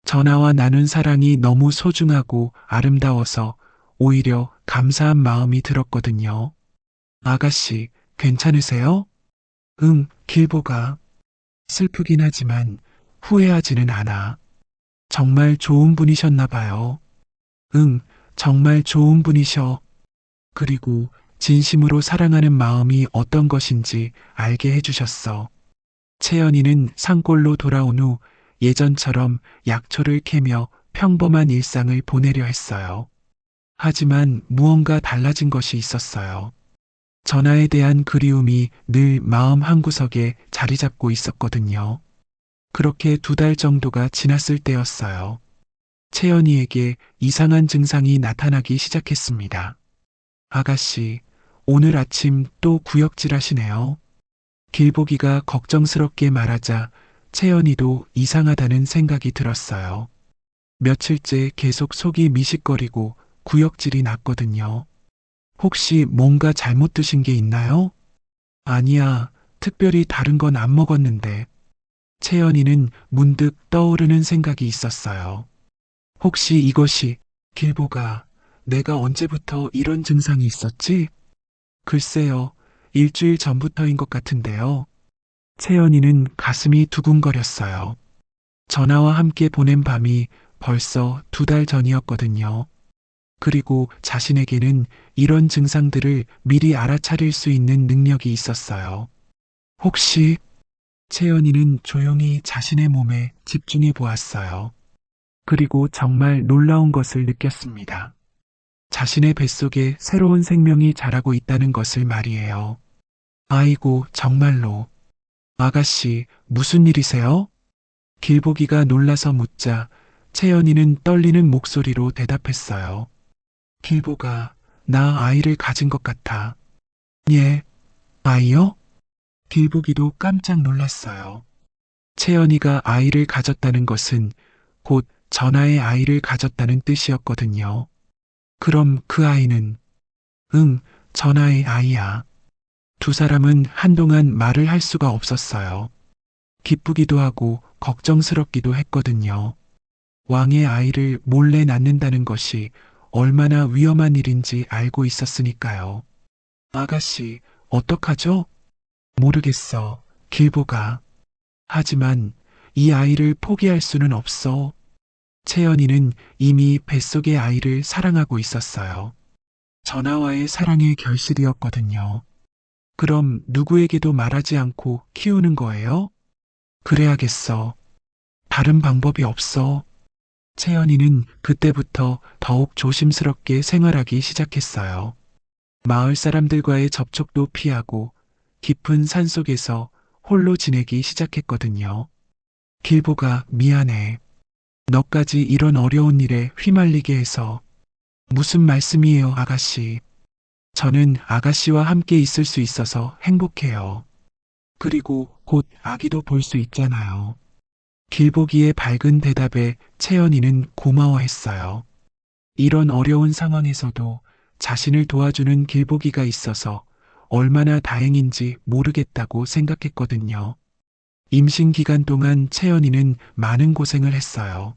전하와 나눈 사랑이 너무 소중하고 아름다워서 오히려 감사한 마음이 들었거든요. 아가씨, 괜찮으세요? 응, 길보가. 슬프긴 하지만 후회하지는 않아. 정말 좋은 분이셨나 봐요. 응, 정말 좋은 분이셔. 그리고 진심으로 사랑하는 마음이 어떤 것인지 알게 해주셨어. 채연이는 산골로 돌아온 후 예전처럼 약초를 캐며 평범한 일상을 보내려 했어요. 하지만 무언가 달라진 것이 있었어요. 전하에 대한 그리움이 늘 마음 한구석에 자리 잡고 있었거든요. 그렇게 2달 정도가 지났을 때였어요. 채연이에게 이상한 증상이 나타나기 시작했습니다. 아가씨, 오늘 아침 또 구역질 하시네요. 길보기가 걱정스럽게 말하자 채연이도 이상하다는 생각이 들었어요. 며칠째 계속 속이 미식거리고 구역질이 났거든요. 혹시 뭔가 잘못 드신 게 있나요? 아니야, 특별히 다른 건 안 먹었는데. 채연이는 문득 떠오르는 생각이 있었어요. 혹시 이것이, 길보가, 내가 언제부터 이런 증상이 있었지? 글쎄요, 일주일 전부터인 것 같은데요. 채연이는 가슴이 두근거렸어요. 전하와 함께 보낸 밤이 벌써 2달 전이었거든요. 그리고 자신에게는 이런 증상들을 미리 알아차릴 수 있는 능력이 있었어요. 혹시 채연이는 조용히 자신의 몸에 집중해 보았어요. 그리고 정말 놀라운 것을 느꼈습니다. 자신의 뱃속에 새로운 생명이 자라고 있다는 것을 말이에요. 아이고, 정말로. 아가씨, 무슨 일이세요? 길보기가 놀라서 묻자 채연이는 떨리는 목소리로 대답했어요. 길보가, 나 아이를 가진 것 같아. 예, 아이요? 길보기도 깜짝 놀랐어요. 채연이가 아이를 가졌다는 것은 곧 전하의 아이를 가졌다는 뜻이었거든요. 그럼 그 아이는, 응, 전하의 아이야. 두 사람은 한동안 말을 할 수가 없었어요. 기쁘기도 하고 걱정스럽기도 했거든요. 왕의 아이를 몰래 낳는다는 것이 얼마나 위험한 일인지 알고 있었으니까요. 아가씨, 어떡하죠? 모르겠어. 길보가. 하지만 이 아이를 포기할 수는 없어. 채연이는 이미 뱃속의 아이를 사랑하고 있었어요. 전하와의 사랑의 결실이었거든요. 그럼 누구에게도 말하지 않고 키우는 거예요? 그래야겠어. 다른 방법이 없어. 채연이는 그때부터 더욱 조심스럽게 생활하기 시작했어요. 마을 사람들과의 접촉도 피하고 깊은 산속에서 홀로 지내기 시작했거든요. 길보가 미안해. 너까지 이런 어려운 일에 휘말리게 해서. 무슨 말씀이에요, 아가씨. 저는 아가씨와 함께 있을 수 있어서 행복해요. 그리고 곧 아기도 볼 수 있잖아요. 길보기의 밝은 대답에 채연이는 고마워했어요. 이런 어려운 상황에서도 자신을 도와주는 길보기가 있어서 얼마나 다행인지 모르겠다고 생각했거든요. 임신 기간 동안 채연이는 많은 고생을 했어요.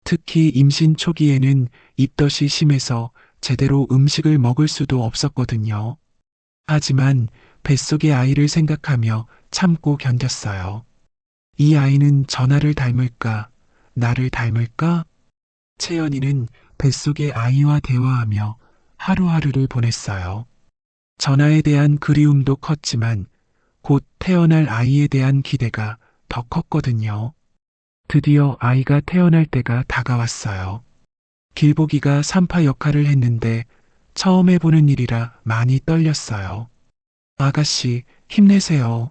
특히 임신 초기에는 입덧이 심해서 제대로 음식을 먹을 수도 없었거든요. 하지만 뱃속의 아이를 생각하며 참고 견뎠어요. 이 아이는 전하를 닮을까? 나를 닮을까? 채연이는 뱃속의 아이와 대화하며 하루하루를 보냈어요. 전하에 대한 그리움도 컸지만 곧 태어날 아이에 대한 기대가 더 컸거든요. 드디어 아이가 태어날 때가 다가왔어요. 길보기가 산파 역할을 했는데 처음 해보는 일이라 많이 떨렸어요. 아가씨, 힘내세요.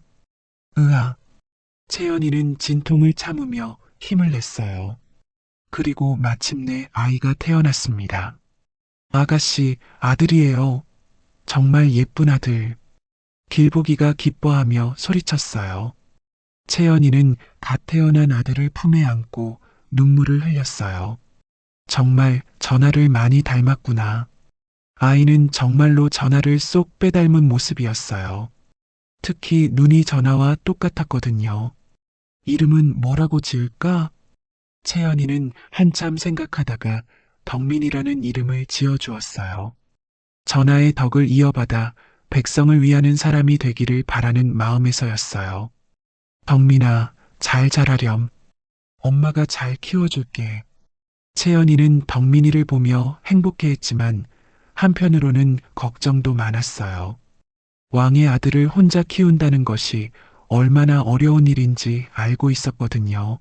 으아. 채연이는 진통을 참으며 힘을 냈어요. 그리고 마침내 아이가 태어났습니다. 아가씨, 아들이에요. 정말 예쁜 아들. 길보기가 기뻐하며 소리쳤어요. 채연이는 갓 태어난 아들을 품에 안고 눈물을 흘렸어요. 정말 전하를 많이 닮았구나. 아이는 정말로 전하를 쏙 빼닮은 모습이었어요. 특히 눈이 전하와 똑같았거든요. 이름은 뭐라고 지을까? 채연이는 한참 생각하다가 덕민이라는 이름을 지어주었어요. 전하의 덕을 이어받아 백성을 위하는 사람이 되기를 바라는 마음에서였어요. 덕민아, 잘 자라렴. 엄마가 잘 키워줄게. 채연이는 덕민이를 보며 행복해했지만 한편으로는 걱정도 많았어요. 왕의 아들을 혼자 키운다는 것이 얼마나 어려운 일인지 알고 있었거든요.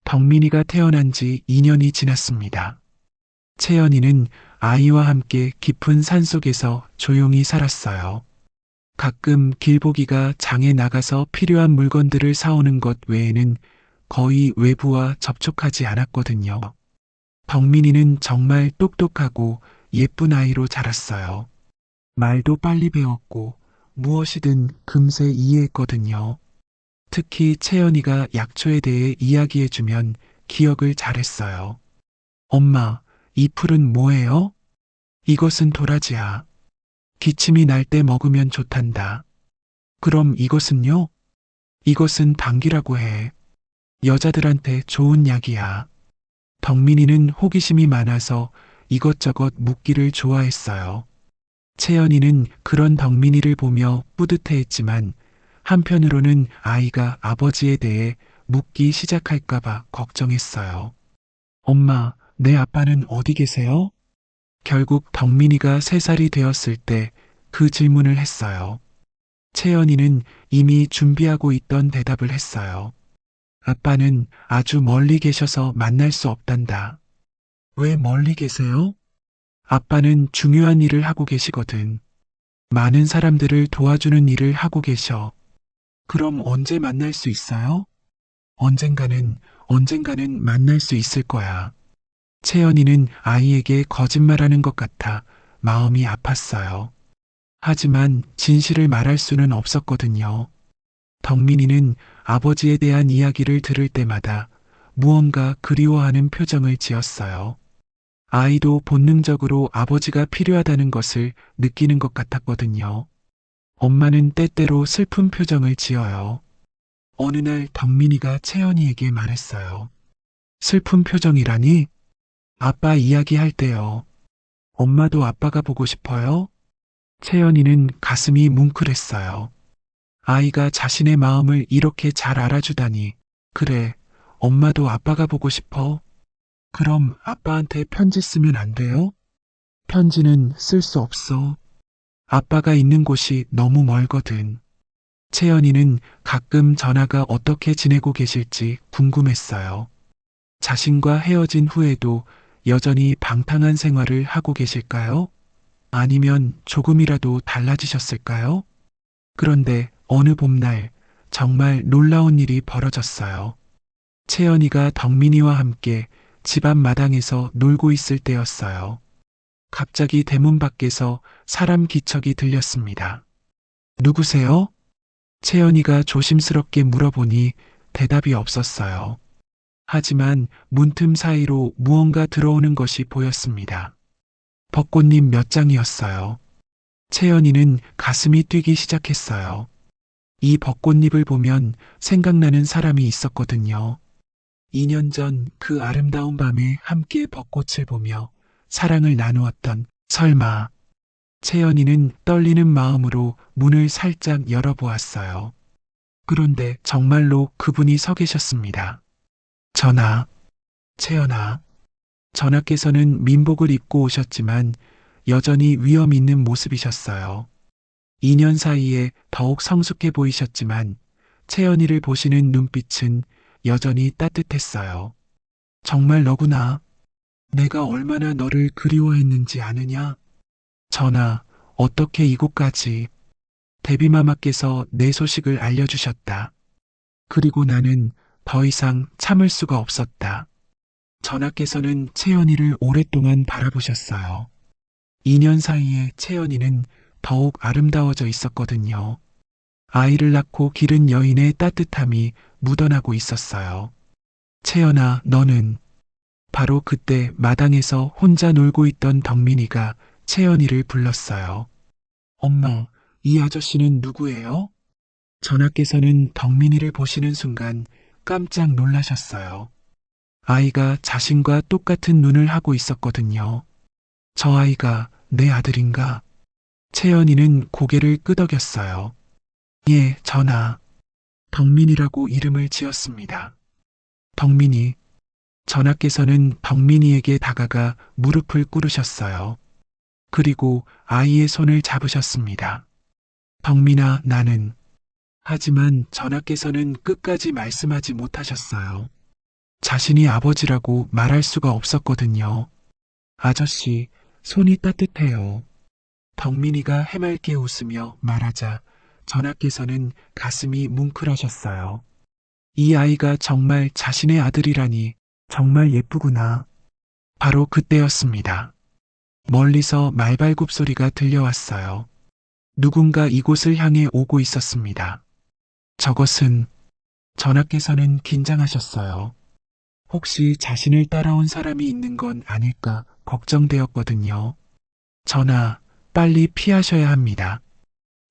덕민이가 태어난 지 2년이 지났습니다. 채연이는 아이와 함께 깊은 산속에서 조용히 살았어요. 가끔 길보기가 장에 나가서 필요한 물건들을 사오는 것 외에는 거의 외부와 접촉하지 않았거든요. 덕민이는 정말 똑똑하고 예쁜 아이로 자랐어요. 말도 빨리 배웠고 무엇이든 금세 이해했거든요. 특히 채연이가 약초에 대해 이야기해주면 기억을 잘했어요. 엄마, 이 풀은 뭐예요? 이것은 도라지야. 기침이 날 때 먹으면 좋단다. 그럼 이것은요? 이것은 당귀라고 해. 여자들한테 좋은 약이야. 덕민이는 호기심이 많아서 이것저것 묻기를 좋아했어요. 채연이는 그런 덕민이를 보며 뿌듯해했지만 한편으로는 아이가 아버지에 대해 묻기 시작할까봐 걱정했어요. 엄마, 내 아빠는 어디 계세요? 결국 덕민이가 3살이 되었을 때 그 질문을 했어요. 채연이는 이미 준비하고 있던 대답을 했어요. 아빠는 아주 멀리 계셔서 만날 수 없단다. 왜 멀리 계세요? 아빠는 중요한 일을 하고 계시거든. 많은 사람들을 도와주는 일을 하고 계셔. 그럼 언제 만날 수 있어요? 언젠가는 만날 수 있을 거야. 채연이는 아이에게 거짓말하는 것 같아 마음이 아팠어요. 하지만 진실을 말할 수는 없었거든요. 덕민이는 아버지에 대한 이야기를 들을 때마다 무언가 그리워하는 표정을 지었어요. 아이도 본능적으로 아버지가 필요하다는 것을 느끼는 것 같았거든요. 엄마는 때때로 슬픈 표정을 지어요. 어느 날 덕민이가 채연이에게 말했어요. 슬픈 표정이라니? 아빠 이야기할 때요. 엄마도 아빠가 보고 싶어요? 채연이는 가슴이 뭉클했어요. 아이가 자신의 마음을 이렇게 잘 알아주다니. 그래, 엄마도 아빠가 보고 싶어. 그럼 아빠한테 편지 쓰면 안 돼요? 편지는 쓸 수 없어. 아빠가 있는 곳이 너무 멀거든. 채연이는 가끔 전화가 어떻게 지내고 계실지 궁금했어요. 자신과 헤어진 후에도 여전히 방탕한 생활을 하고 계실까요? 아니면 조금이라도 달라지셨을까요? 그런데 어느 봄날 정말 놀라운 일이 벌어졌어요. 채연이가 덕민이와 함께 집 앞 마당에서 놀고 있을 때였어요. 갑자기 대문 밖에서 사람 기척이 들렸습니다. 누구세요? 채연이가 조심스럽게 물어보니 대답이 없었어요. 하지만 문틈 사이로 무언가 들어오는 것이 보였습니다. 벚꽃잎 몇 장이었어요. 채연이는 가슴이 뛰기 시작했어요. 이 벚꽃잎을 보면 생각나는 사람이 있었거든요. 2년 전 그 아름다운 밤에 함께 벚꽃을 보며 사랑을 나누었던 설마. 채연이는 떨리는 마음으로 문을 살짝 열어보았어요. 그런데 정말로 그분이 서 계셨습니다. 전하, 채연아. 전하께서는 민복을 입고 오셨지만 여전히 위험 있는 모습이셨어요. 2년 사이에 더욱 성숙해 보이셨지만 채연이를 보시는 눈빛은 여전히 따뜻했어요. 정말 너구나. 내가 얼마나 너를 그리워했는지 아느냐? 전하, 어떻게 이곳까지? 대비마마께서 내 소식을 알려주셨다. 그리고 나는 더 이상 참을 수가 없었다. 전하께서는 채연이를 오랫동안 바라보셨어요. 2년 사이에 채연이는 더욱 아름다워져 있었거든요. 아이를 낳고 기른 여인의 따뜻함이 묻어나고 있었어요. 채연아, 너는. 바로 그때 마당에서 혼자 놀고 있던 덕민이가 채연이를 불렀어요. 엄마, 이 아저씨는 누구예요? 전하께서는 덕민이를 보시는 순간 깜짝 놀라셨어요. 아이가 자신과 똑같은 눈을 하고 있었거든요. 저 아이가 내 아들인가? 채연이는 고개를 끄덕였어요. 예, 전하. 덕민이라고 이름을 지었습니다. 덕민이. 전하께서는 덕민이에게 다가가 무릎을 꿇으셨어요. 그리고 아이의 손을 잡으셨습니다. 덕민아, 나는. 하지만 전하께서는 끝까지 말씀하지 못하셨어요. 자신이 아버지라고 말할 수가 없었거든요. 아저씨, 손이 따뜻해요. 덕민이가 해맑게 웃으며 말하자 전하께서는 가슴이 뭉클하셨어요. 이 아이가 정말 자신의 아들이라니 정말 예쁘구나. 바로 그때였습니다. 멀리서 말발굽 소리가 들려왔어요. 누군가 이곳을 향해 오고 있었습니다. 저것은. 전하께서는 긴장하셨어요. 혹시 자신을 따라온 사람이 있는 건 아닐까 걱정되었거든요. 전하, 빨리 피하셔야 합니다.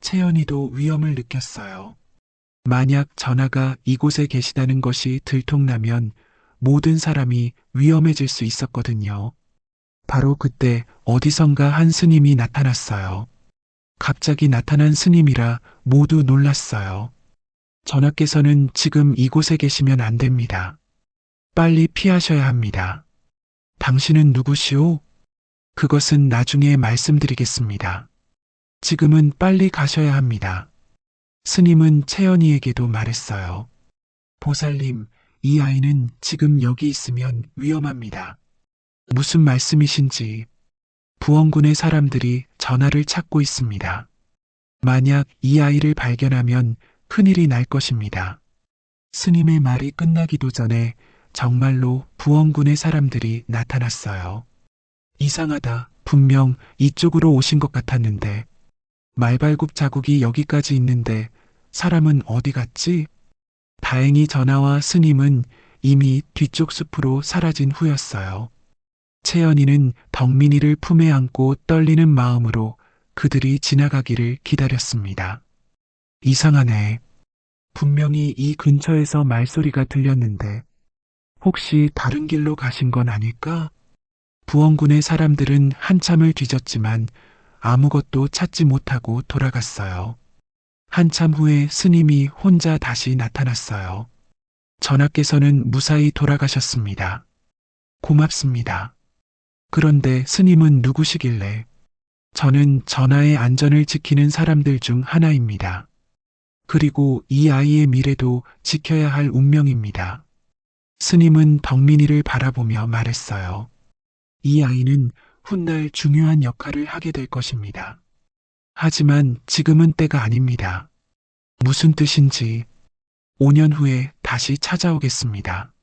채연이도 위험을 느꼈어요. 만약 전하가 이곳에 계시다는 것이 들통나면 모든 사람이 위험해질 수 있었거든요. 바로 그때 어디선가 한 스님이 나타났어요. 갑자기 나타난 스님이라 모두 놀랐어요. 전하께서는 지금 이곳에 계시면 안 됩니다. 빨리 피하셔야 합니다. 당신은 누구시오? 그것은 나중에 말씀드리겠습니다. 지금은 빨리 가셔야 합니다. 스님은 채연이에게도 말했어요. 보살님, 이 아이는 지금 여기 있으면 위험합니다. 무슨 말씀이신지. 부원군의 사람들이 전하를 찾고 있습니다. 만약 이 아이를 발견하면 큰일이 날 것입니다. 스님의 말이 끝나기도 전에 정말로 부원군의 사람들이 나타났어요. 이상하다. 분명 이쪽으로 오신 것 같았는데 말발굽 자국이 여기까지 있는데 사람은 어디 갔지? 다행히 전하와 스님은 이미 뒤쪽 숲으로 사라진 후였어요. 채연이는 덕민이를 품에 안고 떨리는 마음으로 그들이 지나가기를 기다렸습니다. 이상하네. 분명히 이 근처에서 말소리가 들렸는데 혹시 다른 길로 가신 건 아닐까? 부원군의 사람들은 한참을 뒤졌지만 아무것도 찾지 못하고 돌아갔어요. 한참 후에 스님이 혼자 다시 나타났어요. 전하께서는 무사히 돌아가셨습니다. 고맙습니다. 그런데 스님은 누구시길래? 저는 전하의 안전을 지키는 사람들 중 하나입니다. 그리고 이 아이의 미래도 지켜야 할 운명입니다. 스님은 덕민이를 바라보며 말했어요. 이 아이는 훗날 중요한 역할을 하게 될 것입니다. 하지만 지금은 때가 아닙니다. 무슨 뜻인지 5년 후에 다시 찾아오겠습니다.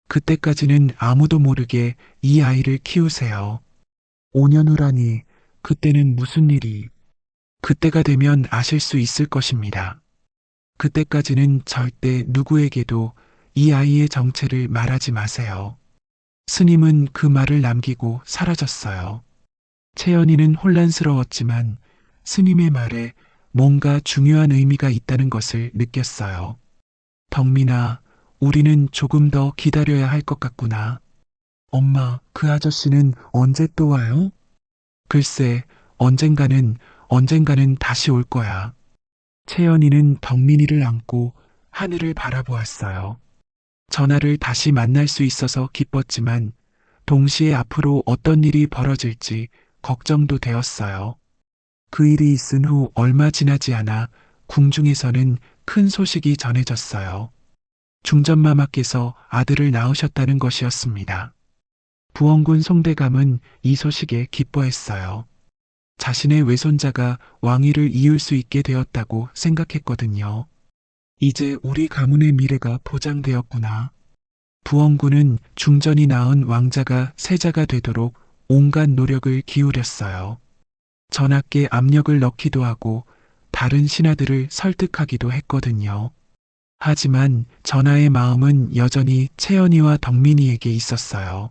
그때까지는 아무도 모르게 이 아이를 키우세요. 5년 후라니 그때는 무슨 일이? 그때가 되면 아실 수 있을 것입니다. 그때까지는 절대 누구에게도 이 아이의 정체를 말하지 마세요. 스님은 그 말을 남기고 사라졌어요. 채연이는 혼란스러웠지만 스님의 말에 뭔가 중요한 의미가 있다는 것을 느꼈어요. 덕민아, 우리는 조금 더 기다려야 할 것 같구나. 엄마, 그 아저씨는 언제 또 와요? 글쎄, 언젠가는 다시 올 거야. 채연이는 덕민이를 안고 하늘을 바라보았어요. 전하를 다시 만날 수 있어서 기뻤지만 동시에 앞으로 어떤 일이 벌어질지 걱정도 되었어요. 그 일이 있은 후 얼마 지나지 않아 궁중에서는 큰 소식이 전해졌어요. 중전마마께서 아들을 낳으셨다는 것이었습니다. 부원군 송대감은 이 소식에 기뻐했어요. 자신의 외손자가 왕위를 이을 수 있게 되었다고 생각했거든요. 이제 우리 가문의 미래가 보장되었구나. 부원군은 중전이 낳은 왕자가 세자가 되도록 온갖 노력을 기울였어요. 전하께 압력을 넣기도 하고 다른 신하들을 설득하기도 했거든요. 하지만 전하의 마음은 여전히 채연이와 덕민이에게 있었어요.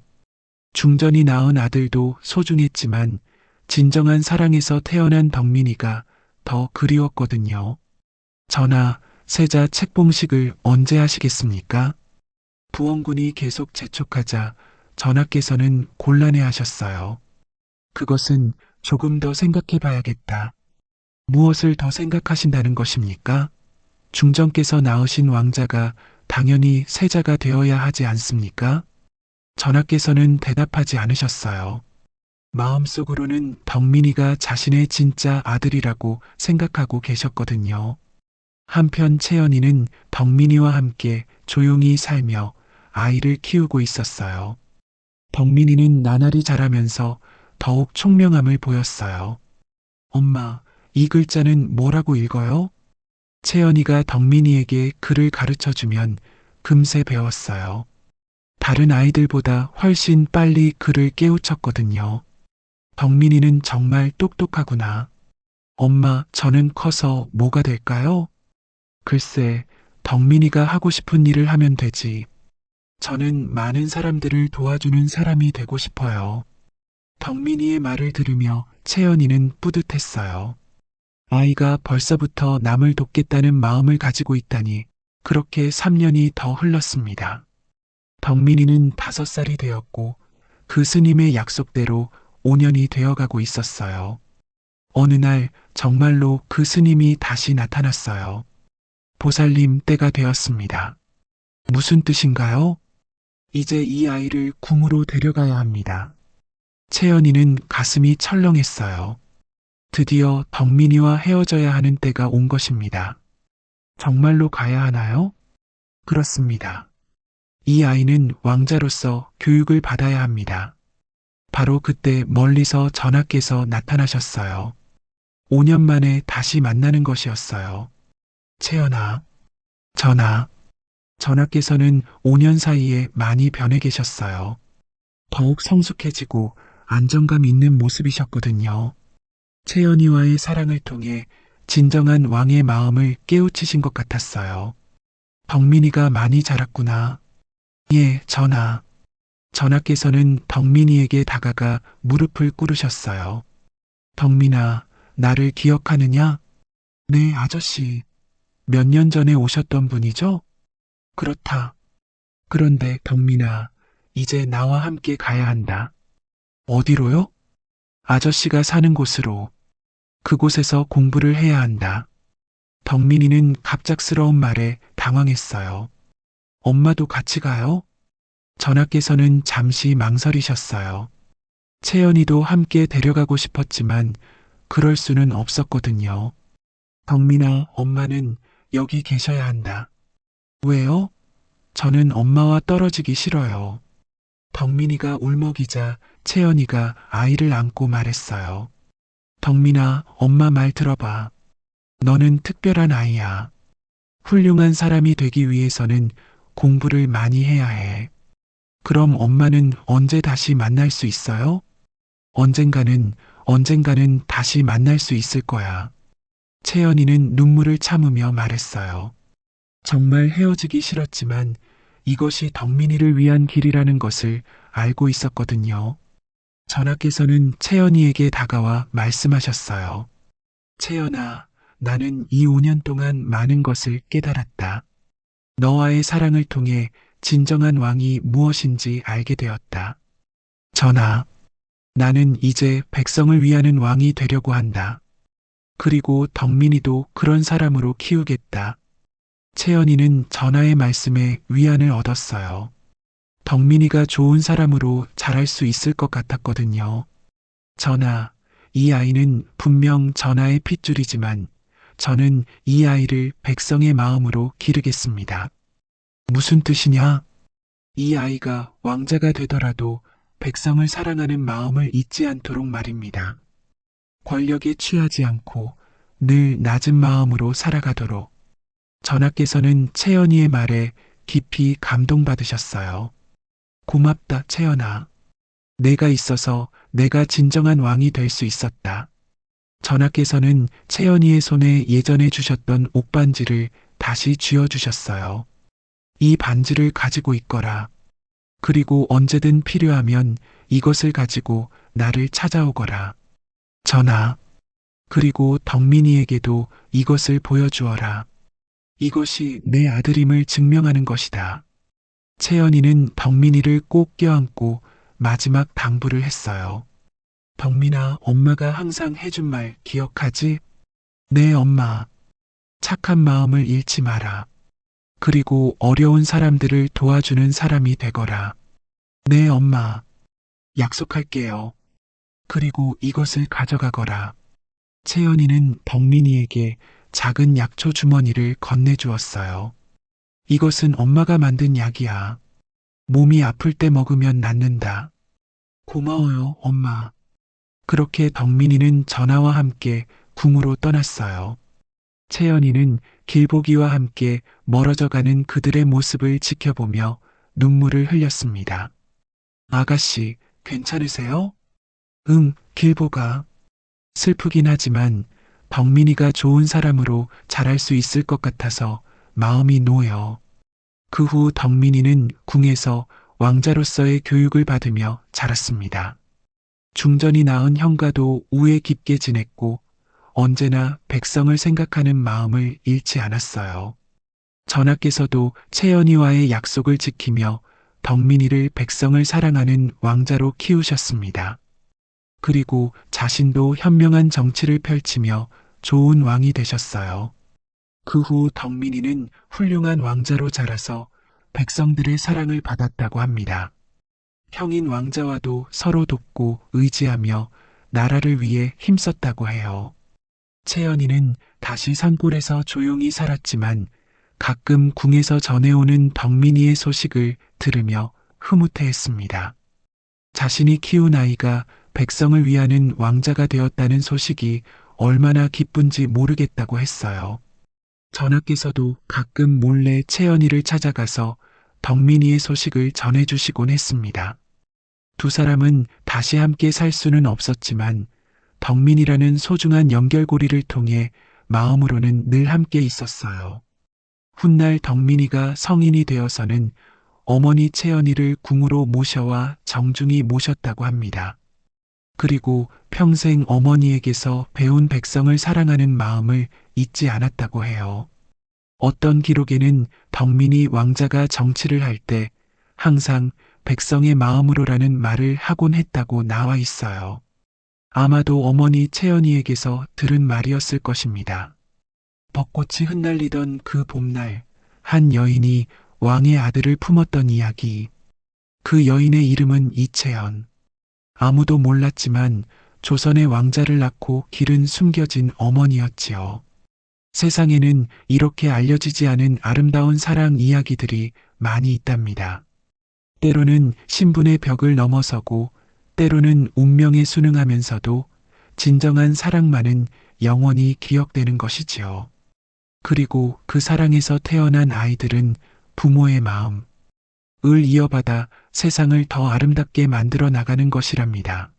중전이 낳은 아들도 소중했지만 진정한 사랑에서 태어난 덕민이가 더 그리웠거든요. 전하, 세자 책봉식을 언제 하시겠습니까? 부원군이 계속 재촉하자 전하께서는 곤란해하셨어요. 그것은 조금 더 생각해 봐야겠다. 무엇을 더 생각하신다는 것입니까? 중전께서 낳으신 왕자가 당연히 세자가 되어야 하지 않습니까? 전하께서는 대답하지 않으셨어요. 마음속으로는 덕민이가 자신의 진짜 아들이라고 생각하고 계셨거든요. 한편 채연이는 덕민이와 함께 조용히 살며 아이를 키우고 있었어요. 덕민이는 나날이 자라면서 더욱 총명함을 보였어요. 엄마, 이 글자는 뭐라고 읽어요? 채연이가 덕민이에게 글을 가르쳐주면 금세 배웠어요. 다른 아이들보다 훨씬 빨리 글을 깨우쳤거든요. 덕민이는 정말 똑똑하구나. 엄마, 저는 커서 뭐가 될까요? 글쎄, 덕민이가 하고 싶은 일을 하면 되지. 저는 많은 사람들을 도와주는 사람이 되고 싶어요. 덕민이의 말을 들으며 채연이는 뿌듯했어요. 아이가 벌써부터 남을 돕겠다는 마음을 가지고 있다니 그렇게 3년이 더 흘렀습니다. 덕민이는 5살이 되었고 그 스님의 약속대로 5년이 되어가고 있었어요. 어느 날 정말로 그 스님이 다시 나타났어요. 보살님, 때가 되었습니다. 무슨 뜻인가요? 이제 이 아이를 궁으로 데려가야 합니다. 채연이는 가슴이 철렁했어요. 드디어 덕민이와 헤어져야 하는 때가 온 것입니다. 정말로 가야 하나요? 그렇습니다. 이 아이는 왕자로서 교육을 받아야 합니다. 바로 그때 멀리서 전하께서 나타나셨어요. 5년 만에 다시 만나는 것이었어요. 채연아, 전하께서는 5년 사이에 많이 변해 계셨어요. 더욱 성숙해지고 안정감 있는 모습이셨거든요. 채연이와의 사랑을 통해 진정한 왕의 마음을 깨우치신 것 같았어요. 덕민이가 많이 자랐구나. 예, 전하. 전하께서는 덕민이에게 다가가 무릎을 꿇으셨어요. 덕민아, 나를 기억하느냐? 네, 아저씨. 몇 년 전에 오셨던 분이죠? 그렇다. 그런데 덕민아, 이제 나와 함께 가야 한다. 어디로요? 아저씨가 사는 곳으로. 그곳에서 공부를 해야 한다. 덕민이는 갑작스러운 말에 당황했어요. 엄마도 같이 가요? 전하께서는 잠시 망설이셨어요. 채연이도 함께 데려가고 싶었지만 그럴 수는 없었거든요. 덕민아, 엄마는 여기 계셔야 한다. 왜요? 저는 엄마와 떨어지기 싫어요. 덕민이가 울먹이자 채연이가 아이를 안고 말했어요. 덕민아, 엄마 말 들어봐. 너는 특별한 아이야. 훌륭한 사람이 되기 위해서는 공부를 많이 해야 해. 그럼 엄마는 언제 다시 만날 수 있어요? 언젠가는 다시 만날 수 있을 거야. 채연이는 눈물을 참으며 말했어요. 정말 헤어지기 싫었지만 이것이 덕민이를 위한 길이라는 것을 알고 있었거든요. 전하께서는 채연이에게 다가와 말씀하셨어요. 채연아, 나는 이 5년 동안 많은 것을 깨달았다. 너와의 사랑을 통해 진정한 왕이 무엇인지 알게 되었다. 전하, 나는 이제 백성을 위하는 왕이 되려고 한다. 그리고 덕민이도 그런 사람으로 키우겠다. 채연이는 전하의 말씀에 위안을 얻었어요. 덕민이가 좋은 사람으로 자랄 수 있을 것 같았거든요. 전하, 이 아이는 분명 전하의 핏줄이지만 저는 이 아이를 백성의 마음으로 기르겠습니다. 무슨 뜻이냐? 이 아이가 왕자가 되더라도 백성을 사랑하는 마음을 잊지 않도록 말입니다. 권력에 취하지 않고 늘 낮은 마음으로 살아가도록. 전하께서는 채연이의 말에 깊이 감동받으셨어요. 고맙다, 채연아. 내가 있어서 내가 진정한 왕이 될 수 있었다. 전하께서는 채연이의 손에 예전에 주셨던 옥반지를 다시 쥐어주셨어요. 이 반지를 가지고 있거라. 그리고 언제든 필요하면 이것을 가지고 나를 찾아오거라. 전하, 그리고 덕민이에게도 이것을 보여주어라. 이것이 내 아들임을 증명하는 것이다. 채연이는 덕민이를 꼭 껴안고 마지막 당부를 했어요. 덕민아, 엄마가 항상 해준 말 기억하지? 네, 엄마. 착한 마음을 잃지 마라. 그리고 어려운 사람들을 도와주는 사람이 되거라. 네, 엄마. 약속할게요. 그리고 이것을 가져가거라. 채연이는 덕민이에게 작은 약초 주머니를 건네주었어요. 이것은 엄마가 만든 약이야. 몸이 아플 때 먹으면 낫는다. 고마워요, 엄마. 그렇게 덕민이는 전하와 함께 궁으로 떠났어요. 채연이는 길보기와 함께 멀어져가는 그들의 모습을 지켜보며 눈물을 흘렸습니다. 아가씨, 괜찮으세요? 응, 길보가. 슬프긴 하지만 덕민이가 좋은 사람으로 자랄 수 있을 것 같아서 마음이 놓여. 그 후 덕민이는 궁에서 왕자로서의 교육을 받으며 자랐습니다. 중전이 낳은 형과도 우애 깊게 지냈고 언제나 백성을 생각하는 마음을 잃지 않았어요. 전하께서도 채연이와의 약속을 지키며 덕민이를 백성을 사랑하는 왕자로 키우셨습니다. 그리고 자신도 현명한 정치를 펼치며 좋은 왕이 되셨어요. 그 후 덕민이는 훌륭한 왕자로 자라서 백성들의 사랑을 받았다고 합니다. 형인 왕자와도 서로 돕고 의지하며 나라를 위해 힘썼다고 해요. 채연이는 다시 산골에서 조용히 살았지만 가끔 궁에서 전해오는 덕민이의 소식을 들으며 흐뭇해했습니다. 자신이 키운 아이가 백성을 위하는 왕자가 되었다는 소식이 얼마나 기쁜지 모르겠다고 했어요. 전하께서도 가끔 몰래 채연이를 찾아가서 덕민이의 소식을 전해주시곤 했습니다. 두 사람은 다시 함께 살 수는 없었지만 덕민이라는 소중한 연결고리를 통해 마음으로는 늘 함께 있었어요. 훗날 덕민이가 성인이 되어서는 어머니 채연이를 궁으로 모셔와 정중히 모셨다고 합니다. 그리고 평생 어머니에게서 배운 백성을 사랑하는 마음을 잊지 않았다고 해요. 어떤 기록에는 덕민이 왕자가 정치를 할 때 항상 백성의 마음으로라는 말을 하곤 했다고 나와 있어요. 아마도 어머니 채연이에게서 들은 말이었을 것입니다. 벚꽃이 흩날리던 그 봄날, 한 여인이 왕의 아들을 품었던 이야기. 그 여인의 이름은 이채연. 아무도 몰랐지만 조선의 왕자를 낳고 기른 숨겨진 어머니였지요. 세상에는 이렇게 알려지지 않은 아름다운 사랑 이야기들이 많이 있답니다. 때로는 신분의 벽을 넘어서고 때로는 운명에 순응하면서도 진정한 사랑만은 영원히 기억되는 것이지요. 그리고 그 사랑에서 태어난 아이들은 부모의 마음, 을 이어받아 세상을 더 아름답게 만들어 나가는 것이랍니다.